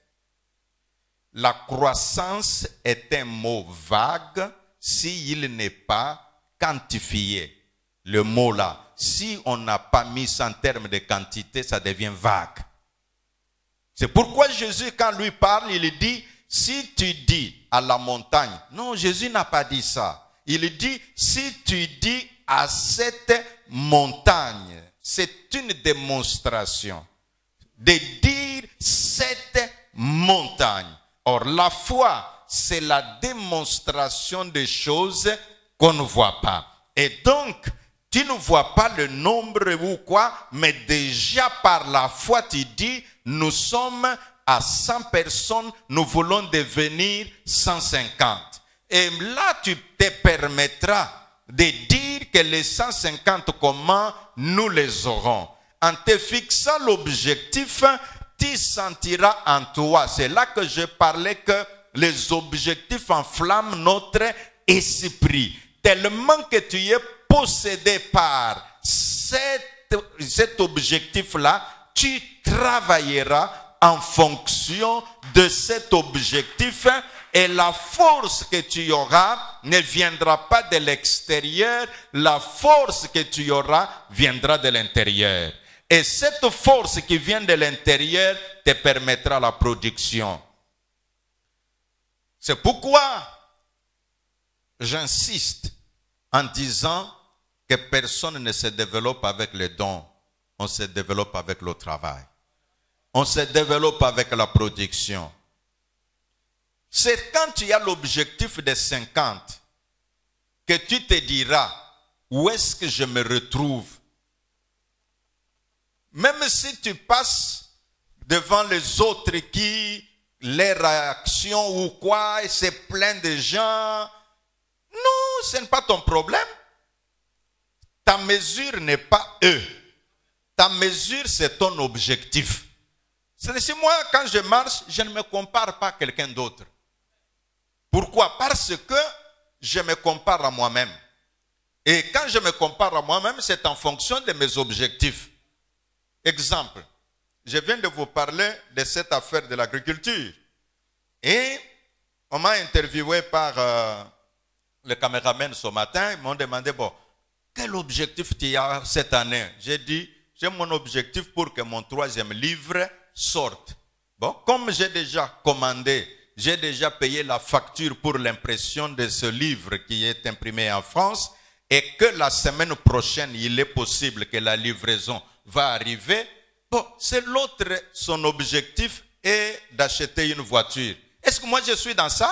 La croissance est un mot vague s'il n'est pas quantifié. Le mot là, si on n'a pas mis ça en termes de quantité, ça devient vague. C'est pourquoi Jésus, quand lui parle, il dit, si tu dis à la montagne, non, Jésus n'a pas dit ça. Il dit, si tu dis à cette montagne, c'est une démonstration de dire cette montagne. Or, la foi, c'est la démonstration des choses qu'on ne voit pas. Et donc, tu ne vois pas le nombre ou quoi, mais déjà par la foi, tu dis, nous sommes à 100 personnes, nous voulons devenir 150. Et là, tu te permettras de dire que les 150, comment nous les aurons. En te fixant l'objectif, tu sentiras en toi. C'est là que je parlais que les objectifs enflamment notre esprit. Tellement que tu es possédé par cet objectif-là, tu travailleras en fonction de cet objectif. Et la force que tu auras ne viendra pas de l'extérieur, la force que tu auras viendra de l'intérieur. Et cette force qui vient de l'intérieur te permettra la production. C'est pourquoi j'insiste en disant que personne ne se développe avec les dons, on se développe avec le travail. On se développe avec la production. C'est quand tu as l'objectif des 50 que tu te diras, où est-ce que je me retrouve? Même si tu passes devant les autres qui, les réactions ou quoi, et c'est plein de gens, non, ce n'est pas ton problème. Ta mesure n'est pas eux. Ta mesure, c'est ton objectif. C'est-à-dire, moi, quand je marche, je ne me compare pas à quelqu'un d'autre. Pourquoi? Parce que je me compare à moi-même. Et quand je me compare à moi-même, c'est en fonction de mes objectifs. Exemple, je viens de vous parler de cette affaire de l'agriculture. Et on m'a interviewé par le caméraman ce matin. Ils m'ont demandé, bon, quel objectif tu as cette année? J'ai dit, j'ai mon objectif pour que mon 3e livre sorte. Bon, comme j'ai déjà commandé, j'ai déjà payé la facture pour l'impression de ce livre qui est imprimé en France et que la semaine prochaine, il est possible que la livraison va arriver. Bon, c'est l'autre, son objectif est d'acheter une voiture. Est-ce que moi je suis dans ça?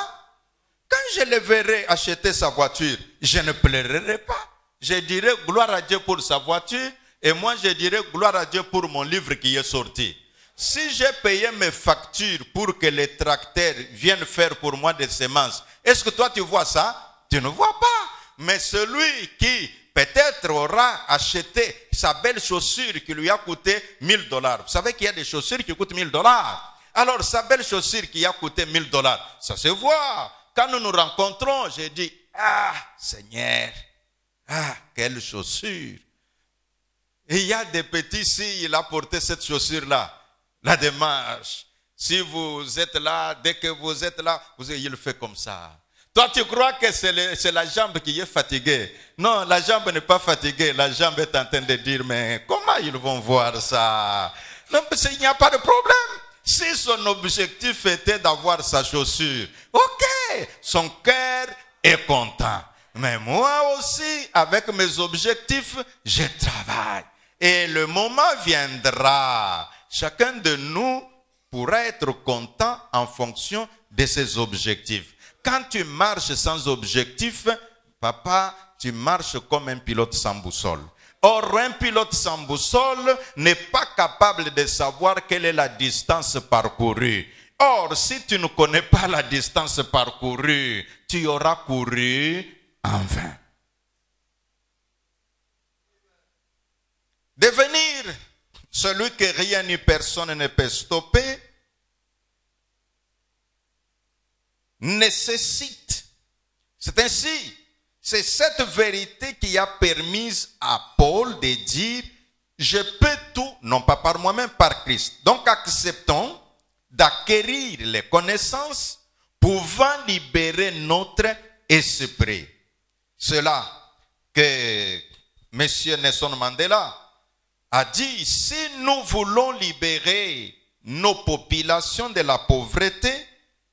Quand je le verrai acheter sa voiture, je ne pleurerai pas. Je dirai gloire à Dieu pour sa voiture et moi je dirai gloire à Dieu pour mon livre qui est sorti. Si j'ai payé mes factures pour que les tracteurs viennent faire pour moi des semences, est-ce que toi tu vois ça? Tu ne vois pas. Mais celui qui peut-être aura acheté sa belle chaussure qui lui a coûté $1000. Vous savez qu'il y a des chaussures qui coûtent $1000. Alors sa belle chaussure qui a coûté $1000, ça se voit. Quand nous nous rencontrons, j'ai dit, ah Seigneur, ah quelle chaussure. Et il y a des petits, s'il a porté cette chaussure-là, la démarche. Si vous êtes là, dès que vous êtes là, il fait comme ça. Toi, tu crois que c'est la jambe qui est fatiguée. Non, la jambe n'est pas fatiguée. La jambe est en train de dire, mais comment ils vont voir ça? Non, parce qu'il n'y a pas de problème. Si son objectif était d'avoir sa chaussure, ok, son cœur est content. Mais moi aussi, avec mes objectifs, je travaille. Et le moment viendra. Chacun de nous pourra être content en fonction de ses objectifs. Quand tu marches sans objectif, papa, tu marches comme un pilote sans boussole. Or, un pilote sans boussole n'est pas capable de savoir quelle est la distance parcourue. Or, si tu ne connais pas la distance parcourue, tu auras couru en vain. Devenir celui que rien ni personne ne peut stopper nécessite. C'est ainsi, c'est cette vérité qui a permis à Paul de dire, je peux tout, non pas par moi-même, par Christ. Donc acceptons d'acquérir les connaissances pouvant libérer notre esprit. C'est là que M. Nelson Mandela a dit, si nous voulons libérer nos populations de la pauvreté,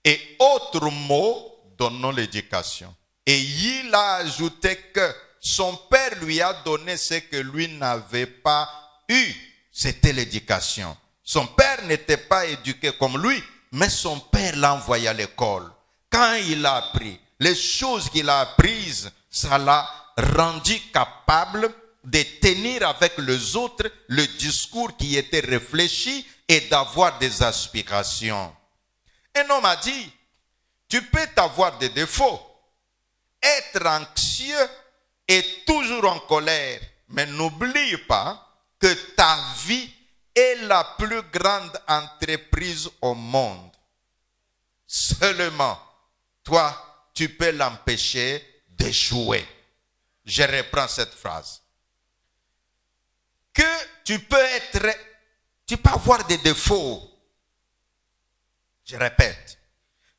et autre mot, donnons l'éducation. Et il a ajouté que son père lui a donné ce que lui n'avait pas eu. C'était l'éducation. Son père n'était pas éduqué comme lui, mais son père l'a envoyé à l'école. Quand il a appris, les choses qu'il a apprises, ça l'a rendu capable de tenir avec les autres le discours qui était réfléchi et d'avoir des aspirations. Un homme a dit, tu peux avoir des défauts, être anxieux et toujours en colère, mais n'oublie pas que ta vie est la plus grande entreprise au monde. Seulement, toi, tu peux l'empêcher d'échouer. Je reprends cette phrase. Que tu peux avoir des défauts. Je répète,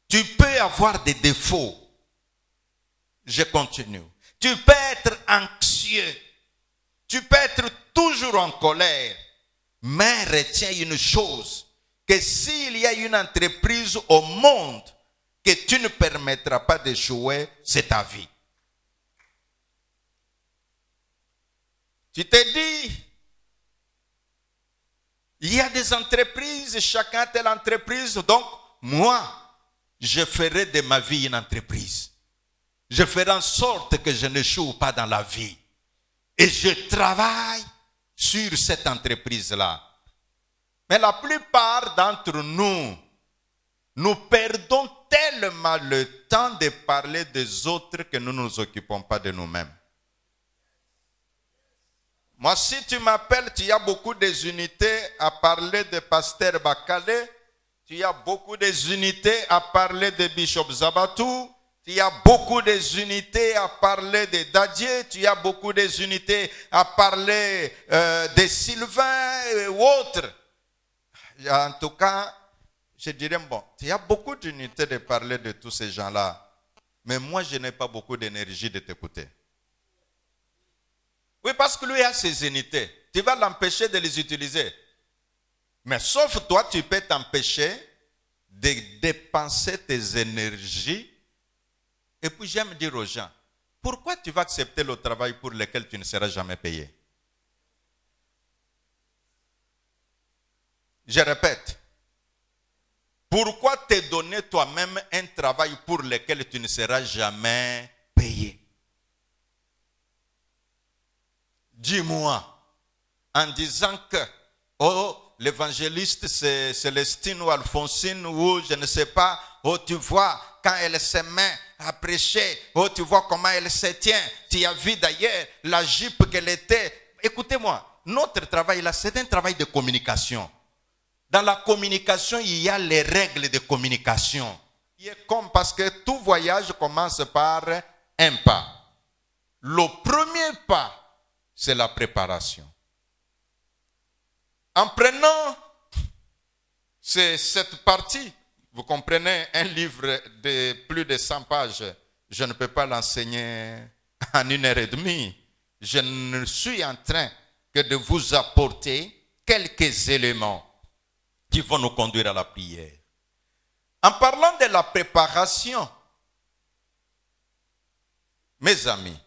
tu peux avoir des défauts. Je continue. Tu peux être anxieux. Tu peux être toujours en colère. Mais retiens une chose, que s'il y a une entreprise au monde que tu ne permettras pas d'échouer, c'est ta vie. Tu te dis, il y a des entreprises, chacun a telle entreprise, donc moi, je ferai de ma vie une entreprise. Je ferai en sorte que je n'échoue pas dans la vie. Et je travaille sur cette entreprise-là. Mais la plupart d'entre nous, nous perdons tellement le temps de parler des autres que nous ne nous occupons pas de nous-mêmes. Moi, si tu m'appelles, tu as beaucoup des unités à parler de Pasteur Bakale, tu as beaucoup des unités à parler de Bishop Zabatou, tu as beaucoup des unités à parler de Dadier, tu as beaucoup des unités à parler de Sylvain ou autres. En tout cas, je dirais, bon, il y a beaucoup d'unités de parler de tous ces gens-là. Mais moi, je n'ai pas beaucoup d'énergie de t'écouter. Oui, parce que lui a ses unités. Tu vas l'empêcher de les utiliser. Mais sauf toi, tu peux t'empêcher de dépenser tes énergies. Et puis j'aime dire aux gens, pourquoi tu vas accepter le travail pour lequel tu ne seras jamais payé? Je répète. Pourquoi te donner toi-même un travail pour lequel tu ne seras jamais payé? Dis-moi, en disant que, oh, l'évangéliste c'est Célestine ou Alphonsine ou je ne sais pas, oh, tu vois, quand elle se met à prêcher, oh, tu vois comment elle se tient, tu as vu d'ailleurs la jupe qu'elle était. Écoutez-moi, notre travail là, c'est un travail de communication. Dans la communication, il y a les règles de communication. Il est comme parce que tout voyage commence par un pas. Le premier pas, c'est la préparation. En prenant cette partie, vous comprenez, un livre de plus de 100 pages, je ne peux pas l'enseigner en 1h30. Je ne suis en train que de vous apporter quelques éléments qui vont nous conduire à la prière. En parlant de la préparation, mes amis,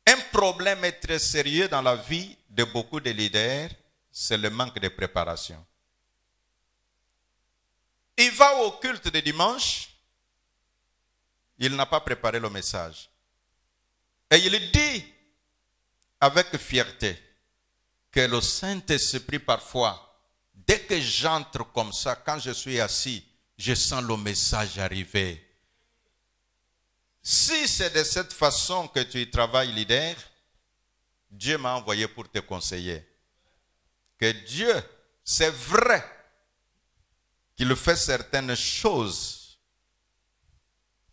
un problème très sérieux dans la vie de beaucoup de leaders, c'est le manque de préparation. Il va au culte de dimanche, il n'a pas préparé le message. Et il dit avec fierté que le Saint-Esprit parfois, dès que j'entre comme ça, quand je suis assis, je sens le message arriver. Si c'est de cette façon que tu y travailles, leader, Dieu m'a envoyé pour te conseiller. Que Dieu, c'est vrai qu'il fait certaines choses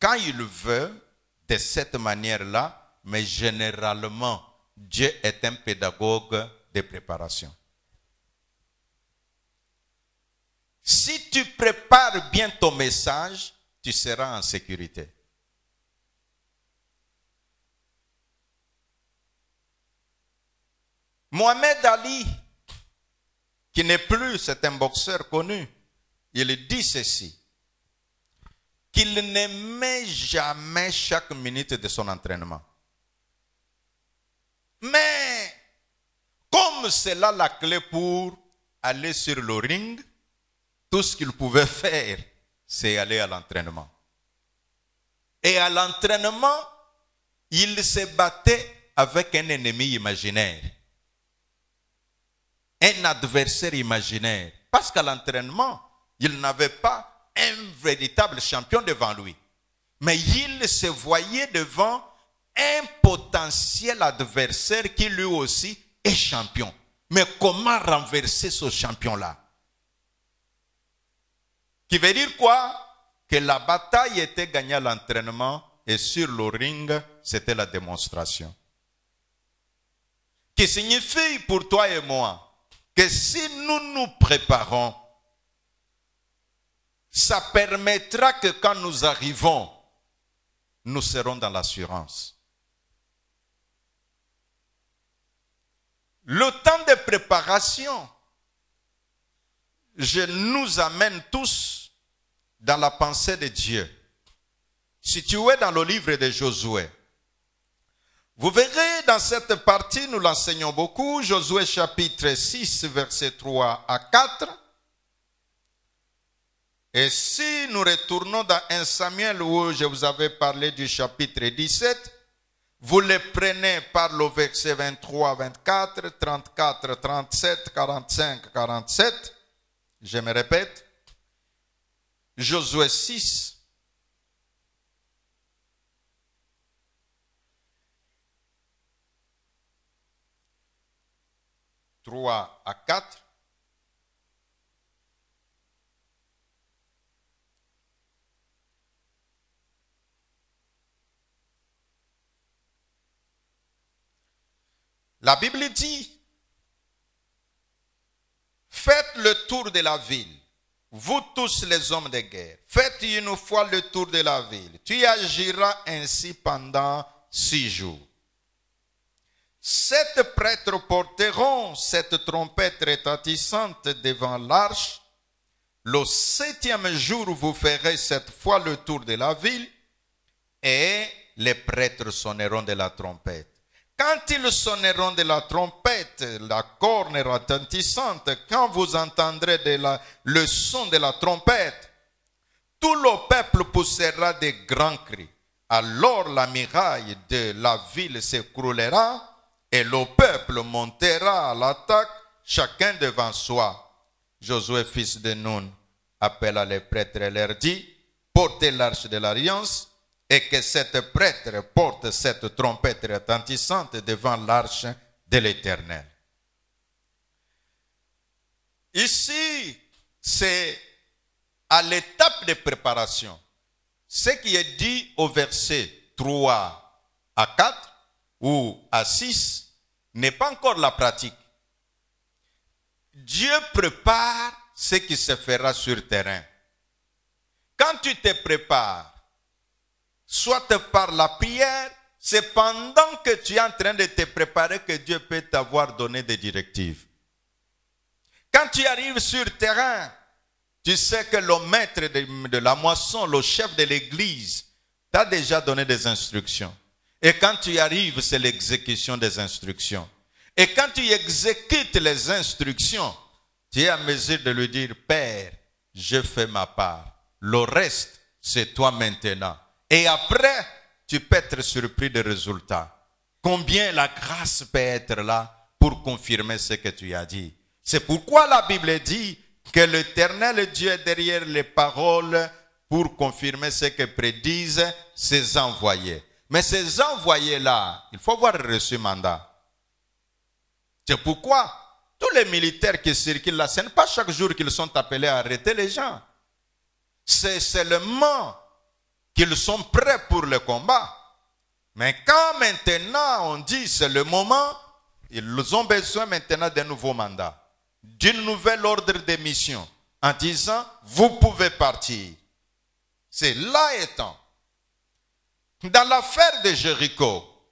quand il veut, de cette manière-là, mais généralement, Dieu est un pédagogue de préparation. Si tu prépares bien ton message, tu seras en sécurité. Mohamed Ali, qui n'est plus, c'est un boxeur connu, il dit ceci, qu'il n'aimait jamais chaque minute de son entraînement. Mais, comme c'est là la clé pour aller sur le ring, tout ce qu'il pouvait faire, c'est aller à l'entraînement. Et à l'entraînement, il se battait avec un ennemi imaginaire. Un adversaire imaginaire. Parce qu'à l'entraînement, il n'avait pas un véritable champion devant lui. Mais il se voyait devant un potentiel adversaire qui lui aussi est champion. Mais comment renverser ce champion-là? Qui veut dire quoi? Que la bataille était gagnée à l'entraînement et sur le ring, c'était la démonstration. Qui signifie pour toi et moi que si nous nous préparons, ça permettra que quand nous arrivons, nous serons dans l'assurance. Le temps de préparation, je nous amène tous dans la pensée de Dieu. Situé dans le livre de Josué. Vous verrez dans cette partie, nous l'enseignons beaucoup, Josué chapitre 6, versets 3 à 4. Et si nous retournons dans 1 Samuel où je vous avais parlé du chapitre 17, vous les prenez par le verset 23, 24, 34, 37, 45, 47. Je me répète. Josué 6. « 3 à 4. La Bible dit, faites le tour de la ville, vous tous les hommes de guerre, faites une fois le tour de la ville. Tu agiras ainsi pendant 6 jours. 7 prêtres porteront cette trompette retentissante devant l'arche. Le 7e jour, vous ferez cette fois le tour de la ville et les prêtres sonneront de la trompette. Quand ils sonneront de la trompette, la corne retentissante, quand vous entendrez le son de la trompette, tout le peuple poussera des grands cris. Alors la muraille de la ville s'écroulera et le peuple montera à l'attaque, chacun devant soi. Josué, fils de Nun, appela les prêtres et leur dit, portez l'arche de l'alliance, et que cette prêtre porte cette trompette retentissante devant l'arche de l'Éternel. Ici, c'est à l'étape de préparation. Ce qui est dit au verset 3 à 4 ou à 6 n'est pas encore la pratique. Dieu prépare ce qui se fera sur terrain. Quand tu te prépares, soit par la prière, c'est pendant que tu es en train de te préparer que Dieu peut t'avoir donné des directives. Quand tu arrives sur le terrain, tu sais que le maître de la moisson, le chef de l'église, t'a déjà donné des instructions. Et quand tu arrives, c'est l'exécution des instructions. Et quand tu exécutes les instructions, tu es en mesure de lui dire, Père, je fais ma part. Le reste, c'est toi maintenant. Et après, tu peux être surpris des résultats. Combien la grâce peut être là pour confirmer ce que tu as dit. C'est pourquoi la Bible dit que l'Éternel Dieu est derrière les paroles pour confirmer ce que prédisent ses envoyés. Mais ces envoyés-là, il faut avoir reçu mandat. C'est pourquoi tous les militaires qui circulent là, ce n'est pas chaque jour qu'ils sont appelés à arrêter les gens. C'est seulement qu'ils sont prêts pour le combat. Mais quand maintenant on dit c'est le moment, ils ont besoin maintenant d'un nouveau mandat, d'une nouvelle ordre de mission, en disant vous pouvez partir. C'est là étant. Dans l'affaire de Jéricho,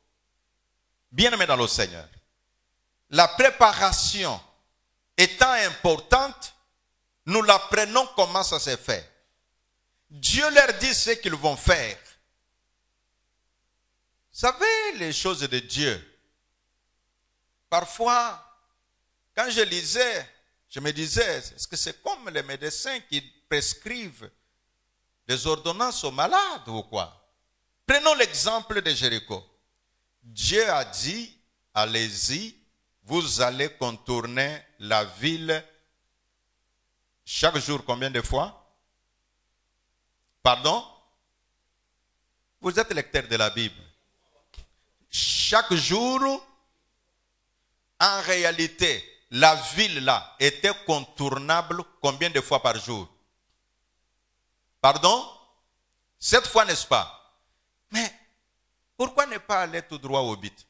bien aimé dans le Seigneur, la préparation étant importante, nous l'apprenons comment ça s'est fait. Dieu leur dit ce qu'ils vont faire. Vous savez, les choses de Dieu, parfois, quand je lisais, je me disais, est-ce que c'est comme les médecins qui prescrivent des ordonnances aux malades ou quoi? Prenons l'exemple de Jéricho. Dieu a dit, allez-y, vous allez contourner la ville chaque jour combien de fois? Pardon? Vous êtes lecteur de la Bible. Chaque jour, en réalité, la ville là était contournable combien de fois par jour? Pardon? 7 fois, n'est-ce pas? Mais pourquoi ne pas aller tout droit au but?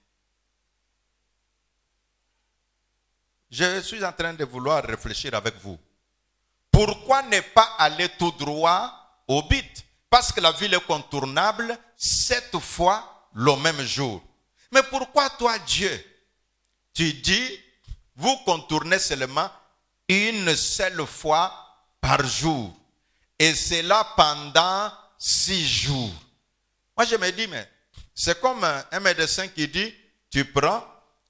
Je suis en train de vouloir réfléchir avec vous. Pourquoi ne pas aller tout droit au but? Parce que la ville est contournable 7 fois le même jour. Mais pourquoi toi, Dieu, tu dis, vous contournez seulement une seule fois par jour. Et c'est là pendant 6 jours. Moi, je me dis, mais c'est comme un médecin qui dit, tu prends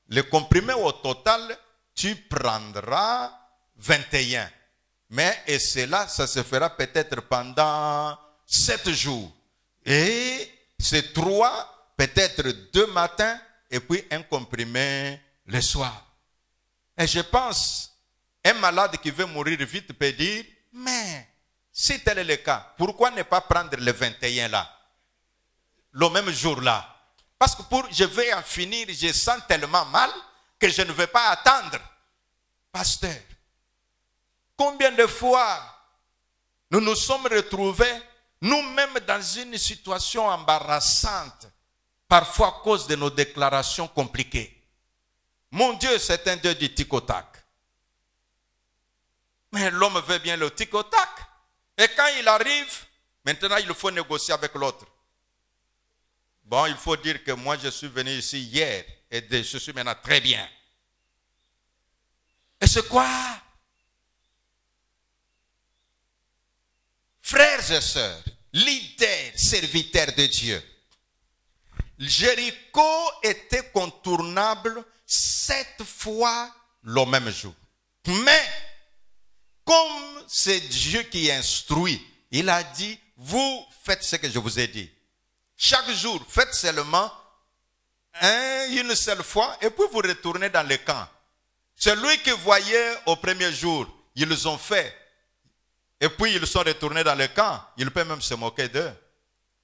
le comprimé au total, tu prendras 21. Mais et cela, ça se fera peut-être pendant 7 jours. Et c'est 3, peut-être 2 matins, et puis un comprimé le soir. Et je pense, un malade qui veut mourir vite peut dire, mais si tel est le cas, pourquoi ne pas prendre le 21 là, le même jour là? Parce que je vais en finir, je sens tellement mal que je ne vais pas attendre. Pasteur, combien de fois nous nous sommes retrouvés nous-mêmes dans une situation embarrassante, parfois à cause de nos déclarations compliquées. Mon Dieu, c'est un Dieu du tic-au-tac. Mais l'homme veut bien le tic-au-tac. Et quand il arrive, maintenant il faut négocier avec l'autre. Bon, il faut dire que moi je suis venu ici hier et je suis maintenant très bien. Et c'est quoi? Frères et sœurs, leaders, serviteurs de Dieu, Jéricho était contournable 7 fois le même jour. Mais, comme c'est Dieu qui instruit, il a dit, vous faites ce que je vous ai dit. Chaque jour, faites seulement une seule fois et puis vous retournez dans le camp. Celui que voyait au premier jour, ils ont fait. Et puis ils sont retournés dans le camp. Il peut même se moquer d'eux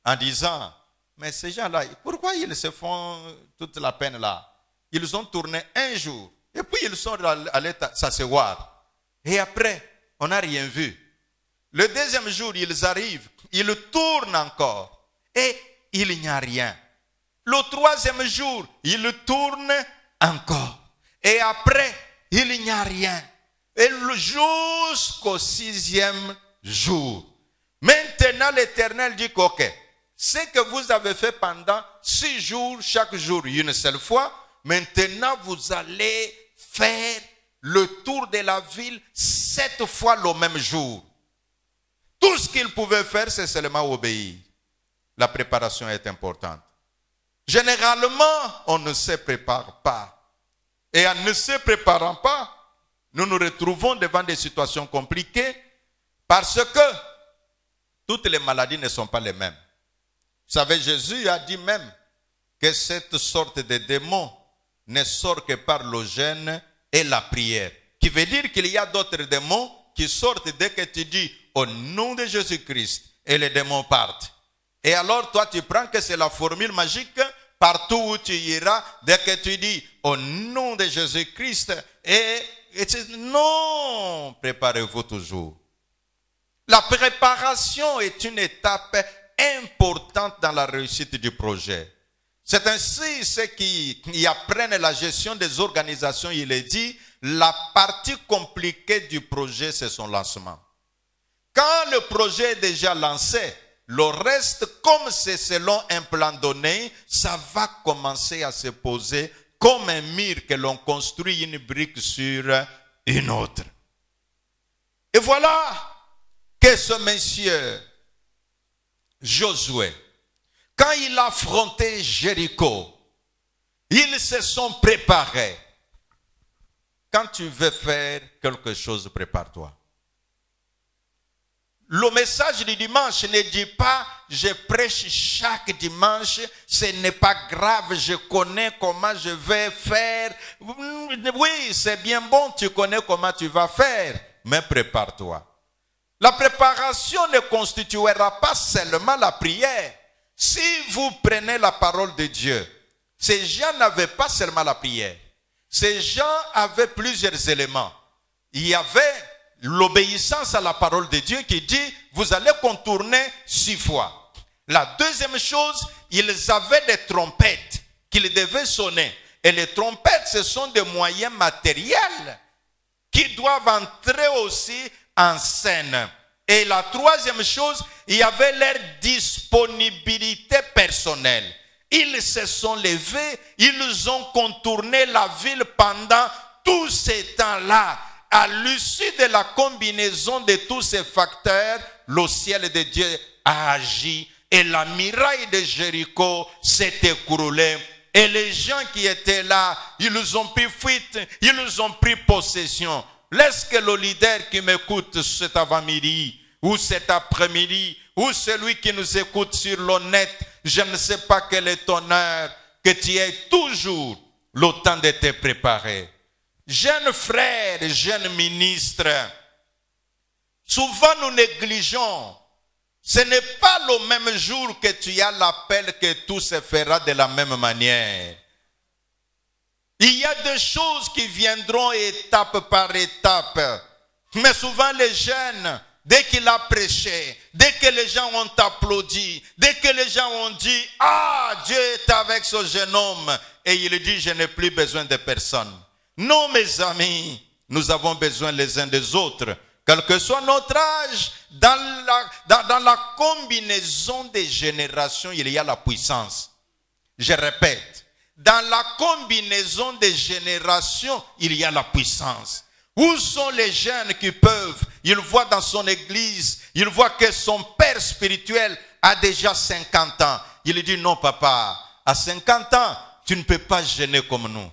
en disant, mais ces gens-là, pourquoi ils se font toute la peine là? Ils ont tourné un jour. Et puis ils sont allés s'asseoir. Et après, on n'a rien vu. Le deuxième jour, ils arrivent. Ils tournent encore. Et il n'y a rien. Le troisième jour, ils tournent encore. Et après, il n'y a rien. Et jusqu'au 6e jour. Maintenant, l'Éternel dit ok, ce que vous avez fait pendant 6 jours, chaque jour une seule fois, maintenant vous allez faire le tour de la ville 7 fois le même jour. Tout ce qu'il pouvait faire, c'est seulement obéir. La préparation est importante. Généralement, on ne se prépare pas. Et en ne se préparant pas, nous nous retrouvons devant des situations compliquées parce que toutes les maladies ne sont pas les mêmes. Vous savez, Jésus a dit même que cette sorte de démon ne sort que par le jeûne et la prière. Qui veut dire qu'il y a d'autres démons qui sortent dès que tu dis au nom de Jésus-Christ et les démons partent. Et alors toi tu prends que c'est la formule magique. Partout où tu iras, dès que tu dis au nom de Jésus-Christ, et non, préparez-vous toujours. La préparation est une étape importante dans la réussite du projet. C'est ainsi ceux qui apprennent la gestion des organisations, il est dit, la partie compliquée du projet, c'est son lancement. Quand le projet est déjà lancé, le reste, comme c'est selon un plan donné, ça va commencer à se poser comme un mur que l'on construit une brique sur une autre. Et voilà que ce monsieur, Josué, quand il a affronté Jéricho, ils se sont préparés. Quand tu veux faire quelque chose, prépare-toi. Le message du dimanche ne dit pas je prêche chaque dimanche, ce n'est pas grave, je connais comment je vais faire. Oui, c'est bien bon, tu connais comment tu vas faire, mais prépare-toi. La préparation ne constituera pas seulement la prière. Si vous prenez la parole de Dieu, ces gens n'avaient pas seulement la prière. Ces gens avaient plusieurs éléments. Il y avait l'obéissance à la parole de Dieu qui dit, vous allez contourner 6 fois. La deuxième chose, ils avaient des trompettes qu'ils devaient sonner. Et les trompettes, ce sont des moyens matériels qui doivent entrer aussi en scène. Et la troisième chose, il y avait leur disponibilité personnelle. Ils se sont levés, ils ont contourné la ville pendant tout ce temps-là. À l'issue de la combinaison de tous ces facteurs, le ciel de Dieu a agi et la muraille de Jéricho s'est écroulée. Et les gens qui étaient là, ils ont pris fuite, ils ont pris possession. Laisse que le leader qui m'écoute cet avant-midi, ou cet après-midi, ou celui qui nous écoute sur le net, je ne sais pas quel est ton heure, que tu aies toujours le temps de te préparer. Jeunes frères, jeunes ministres, souvent nous négligeons. Ce n'est pas le même jour que tu as l'appel que tout se fera de la même manière. Il y a des choses qui viendront étape par étape. Mais souvent les jeunes, dès qu'il a prêché, dès que les gens ont applaudi, dès que les gens ont dit « Ah, Dieu est avec ce jeune homme » et il dit « Je n'ai plus besoin de personne ». Non, mes amis, nous avons besoin les uns des autres. Quel que soit notre âge, dans la combinaison des générations, il y a la puissance. Je répète, dans la combinaison des générations, il y a la puissance. Où sont les jeunes qui peuvent, ils voient dans son église, ils voient que son père spirituel a déjà 50 ans. Il dit non papa, à 50 ans, tu ne peux pas jeûner comme nous.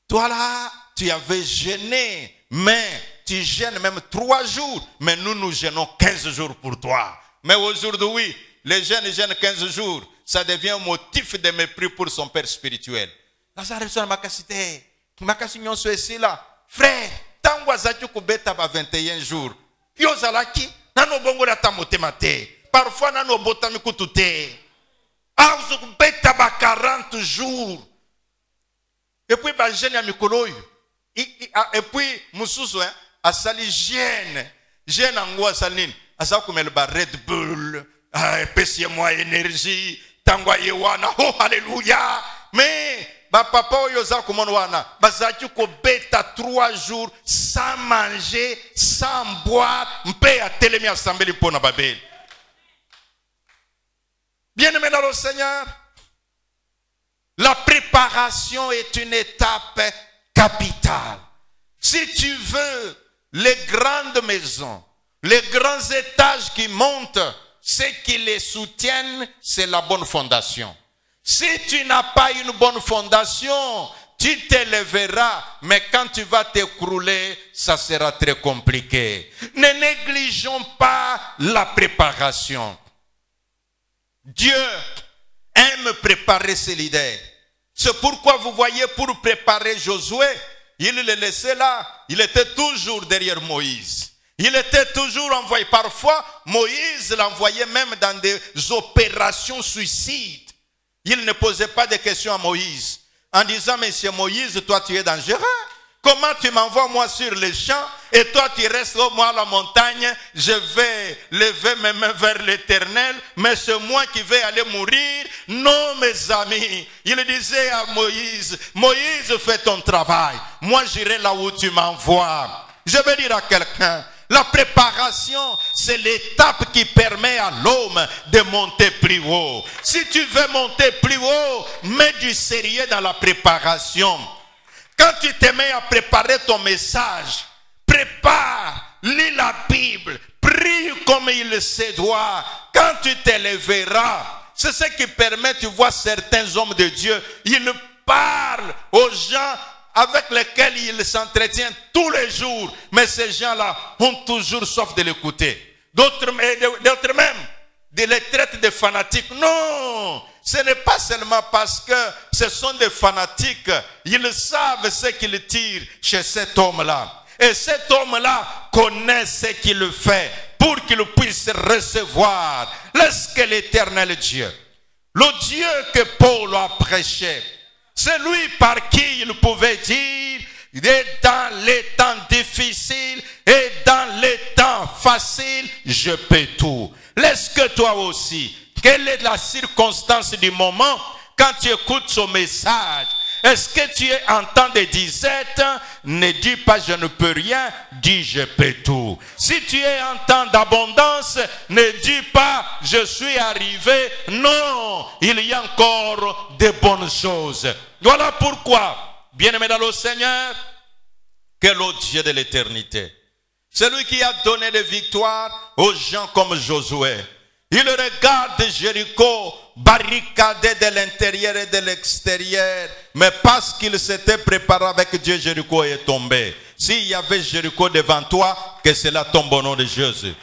Toi là, tu avais jeûné, mais tu jeûnes même 3 jours, mais nous, nous jeûnons 15 jours pour toi. Mais aujourd'hui, les jeunes jeûnent 15 jours, ça devient un motif de mépris pour son père spirituel. Frère, tango azaki kubeta ba 21 jours. Yo zalaki, nano bongo rata motema te. Parfois nano botami kutu te. Azo kubeta ba 40 jours. Et puis ba jeune ya mikolo yo. Et puis mususu asali jeune. Jeune ango asalini. Asa kumel ba Red Bull. Epesi moi énergie. Tango yewana. Oh alléluia. Mais papa oyoza komona wana bazaki ko beta 3 jours sans manger, sans boire, mpe ya telemi assemblée pona babel. Bien-aimé dans le Seigneur, la préparation est une étape capitale. Si tu veux les grandes maisons, les grands étages qui montent, ce qui les soutiennent, c'est la bonne fondation. Si tu n'as pas une bonne fondation, tu t'élèveras, mais quand tu vas t'écrouler, ça sera très compliqué. Ne négligeons pas la préparation. Dieu aime préparer ses leaders. C'est pourquoi vous voyez, pour préparer Josué, il le laissait là, il était toujours derrière Moïse. Il était toujours envoyé. Parfois, Moïse l'envoyait même dans des opérations suicides. Il ne posait pas de questions à Moïse en disant, monsieur Moïse, toi tu es dangereux. Comment tu m'envoies moi sur les champs et toi tu restes moi à la montagne? Je vais lever mes mains vers l'Éternel, mais c'est moi qui vais aller mourir. Non, mes amis. Il disait à Moïse, Moïse, fais ton travail. Moi j'irai là où tu m'envoies. Je vais dire à quelqu'un, la préparation, c'est l'étape qui permet à l'homme de monter plus haut. Si tu veux monter plus haut, mets du sérieux dans la préparation. Quand tu te mets à préparer ton message, prépare, lis la Bible, prie comme il se doit. Quand tu t'élèveras, c'est ce qui permet, tu vois certains hommes de Dieu, ils parlent aux gens avec lesquels il s'entretient tous les jours. Mais ces gens-là ont toujours soif de l'écouter. D'autres même, les traitent de fanatiques. Non, ce n'est pas seulement parce que ce sont des fanatiques. Ils savent ce qu'ils tirent chez cet homme-là. Et cet homme-là connaît ce qu'il fait pour qu'il puisse recevoir. Laisse que l'Éternel Dieu, le Dieu que Paul a prêché, c'est lui par qui il pouvait dire, et dans les temps difficiles et dans les temps faciles, je peux tout. Laisse que toi aussi, quelle est la circonstance du moment quand tu écoutes ce message? Est-ce que tu es en temps de disette? Ne dis pas je ne peux rien, dis je peux tout. Si tu es en temps d'abondance, ne dis pas je suis arrivé. Non, il y a encore de bonnes choses. Voilà pourquoi, bien-aimé dans le Seigneur, que le Dieu de l'éternité, celui qui a donné des victoires aux gens comme Josué, il regarde Jéricho barricadé de l'intérieur et de l'extérieur. Mais parce qu'il s'était préparé avec Dieu, Jéricho est tombé. S'il y avait Jéricho devant toi, que cela tombe au nom de Jésus.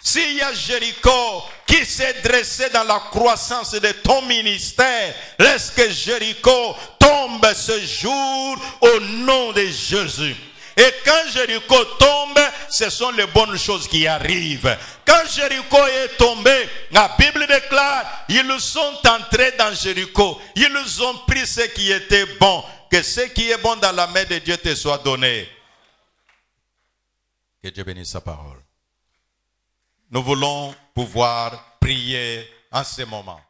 S'il y a Jéricho qui s'est dressé dans la croissance de ton ministère, laisse que Jéricho tombe ce jour au nom de Jésus. Et quand Jéricho tombe, ce sont les bonnes choses qui arrivent. Quand Jéricho est tombé, la Bible déclare, ils sont entrés dans Jéricho. Ils ont pris ce qui était bon. Que ce qui est bon dans la main de Dieu te soit donné. Que Dieu bénisse sa parole. Nous voulons pouvoir prier en ce moment.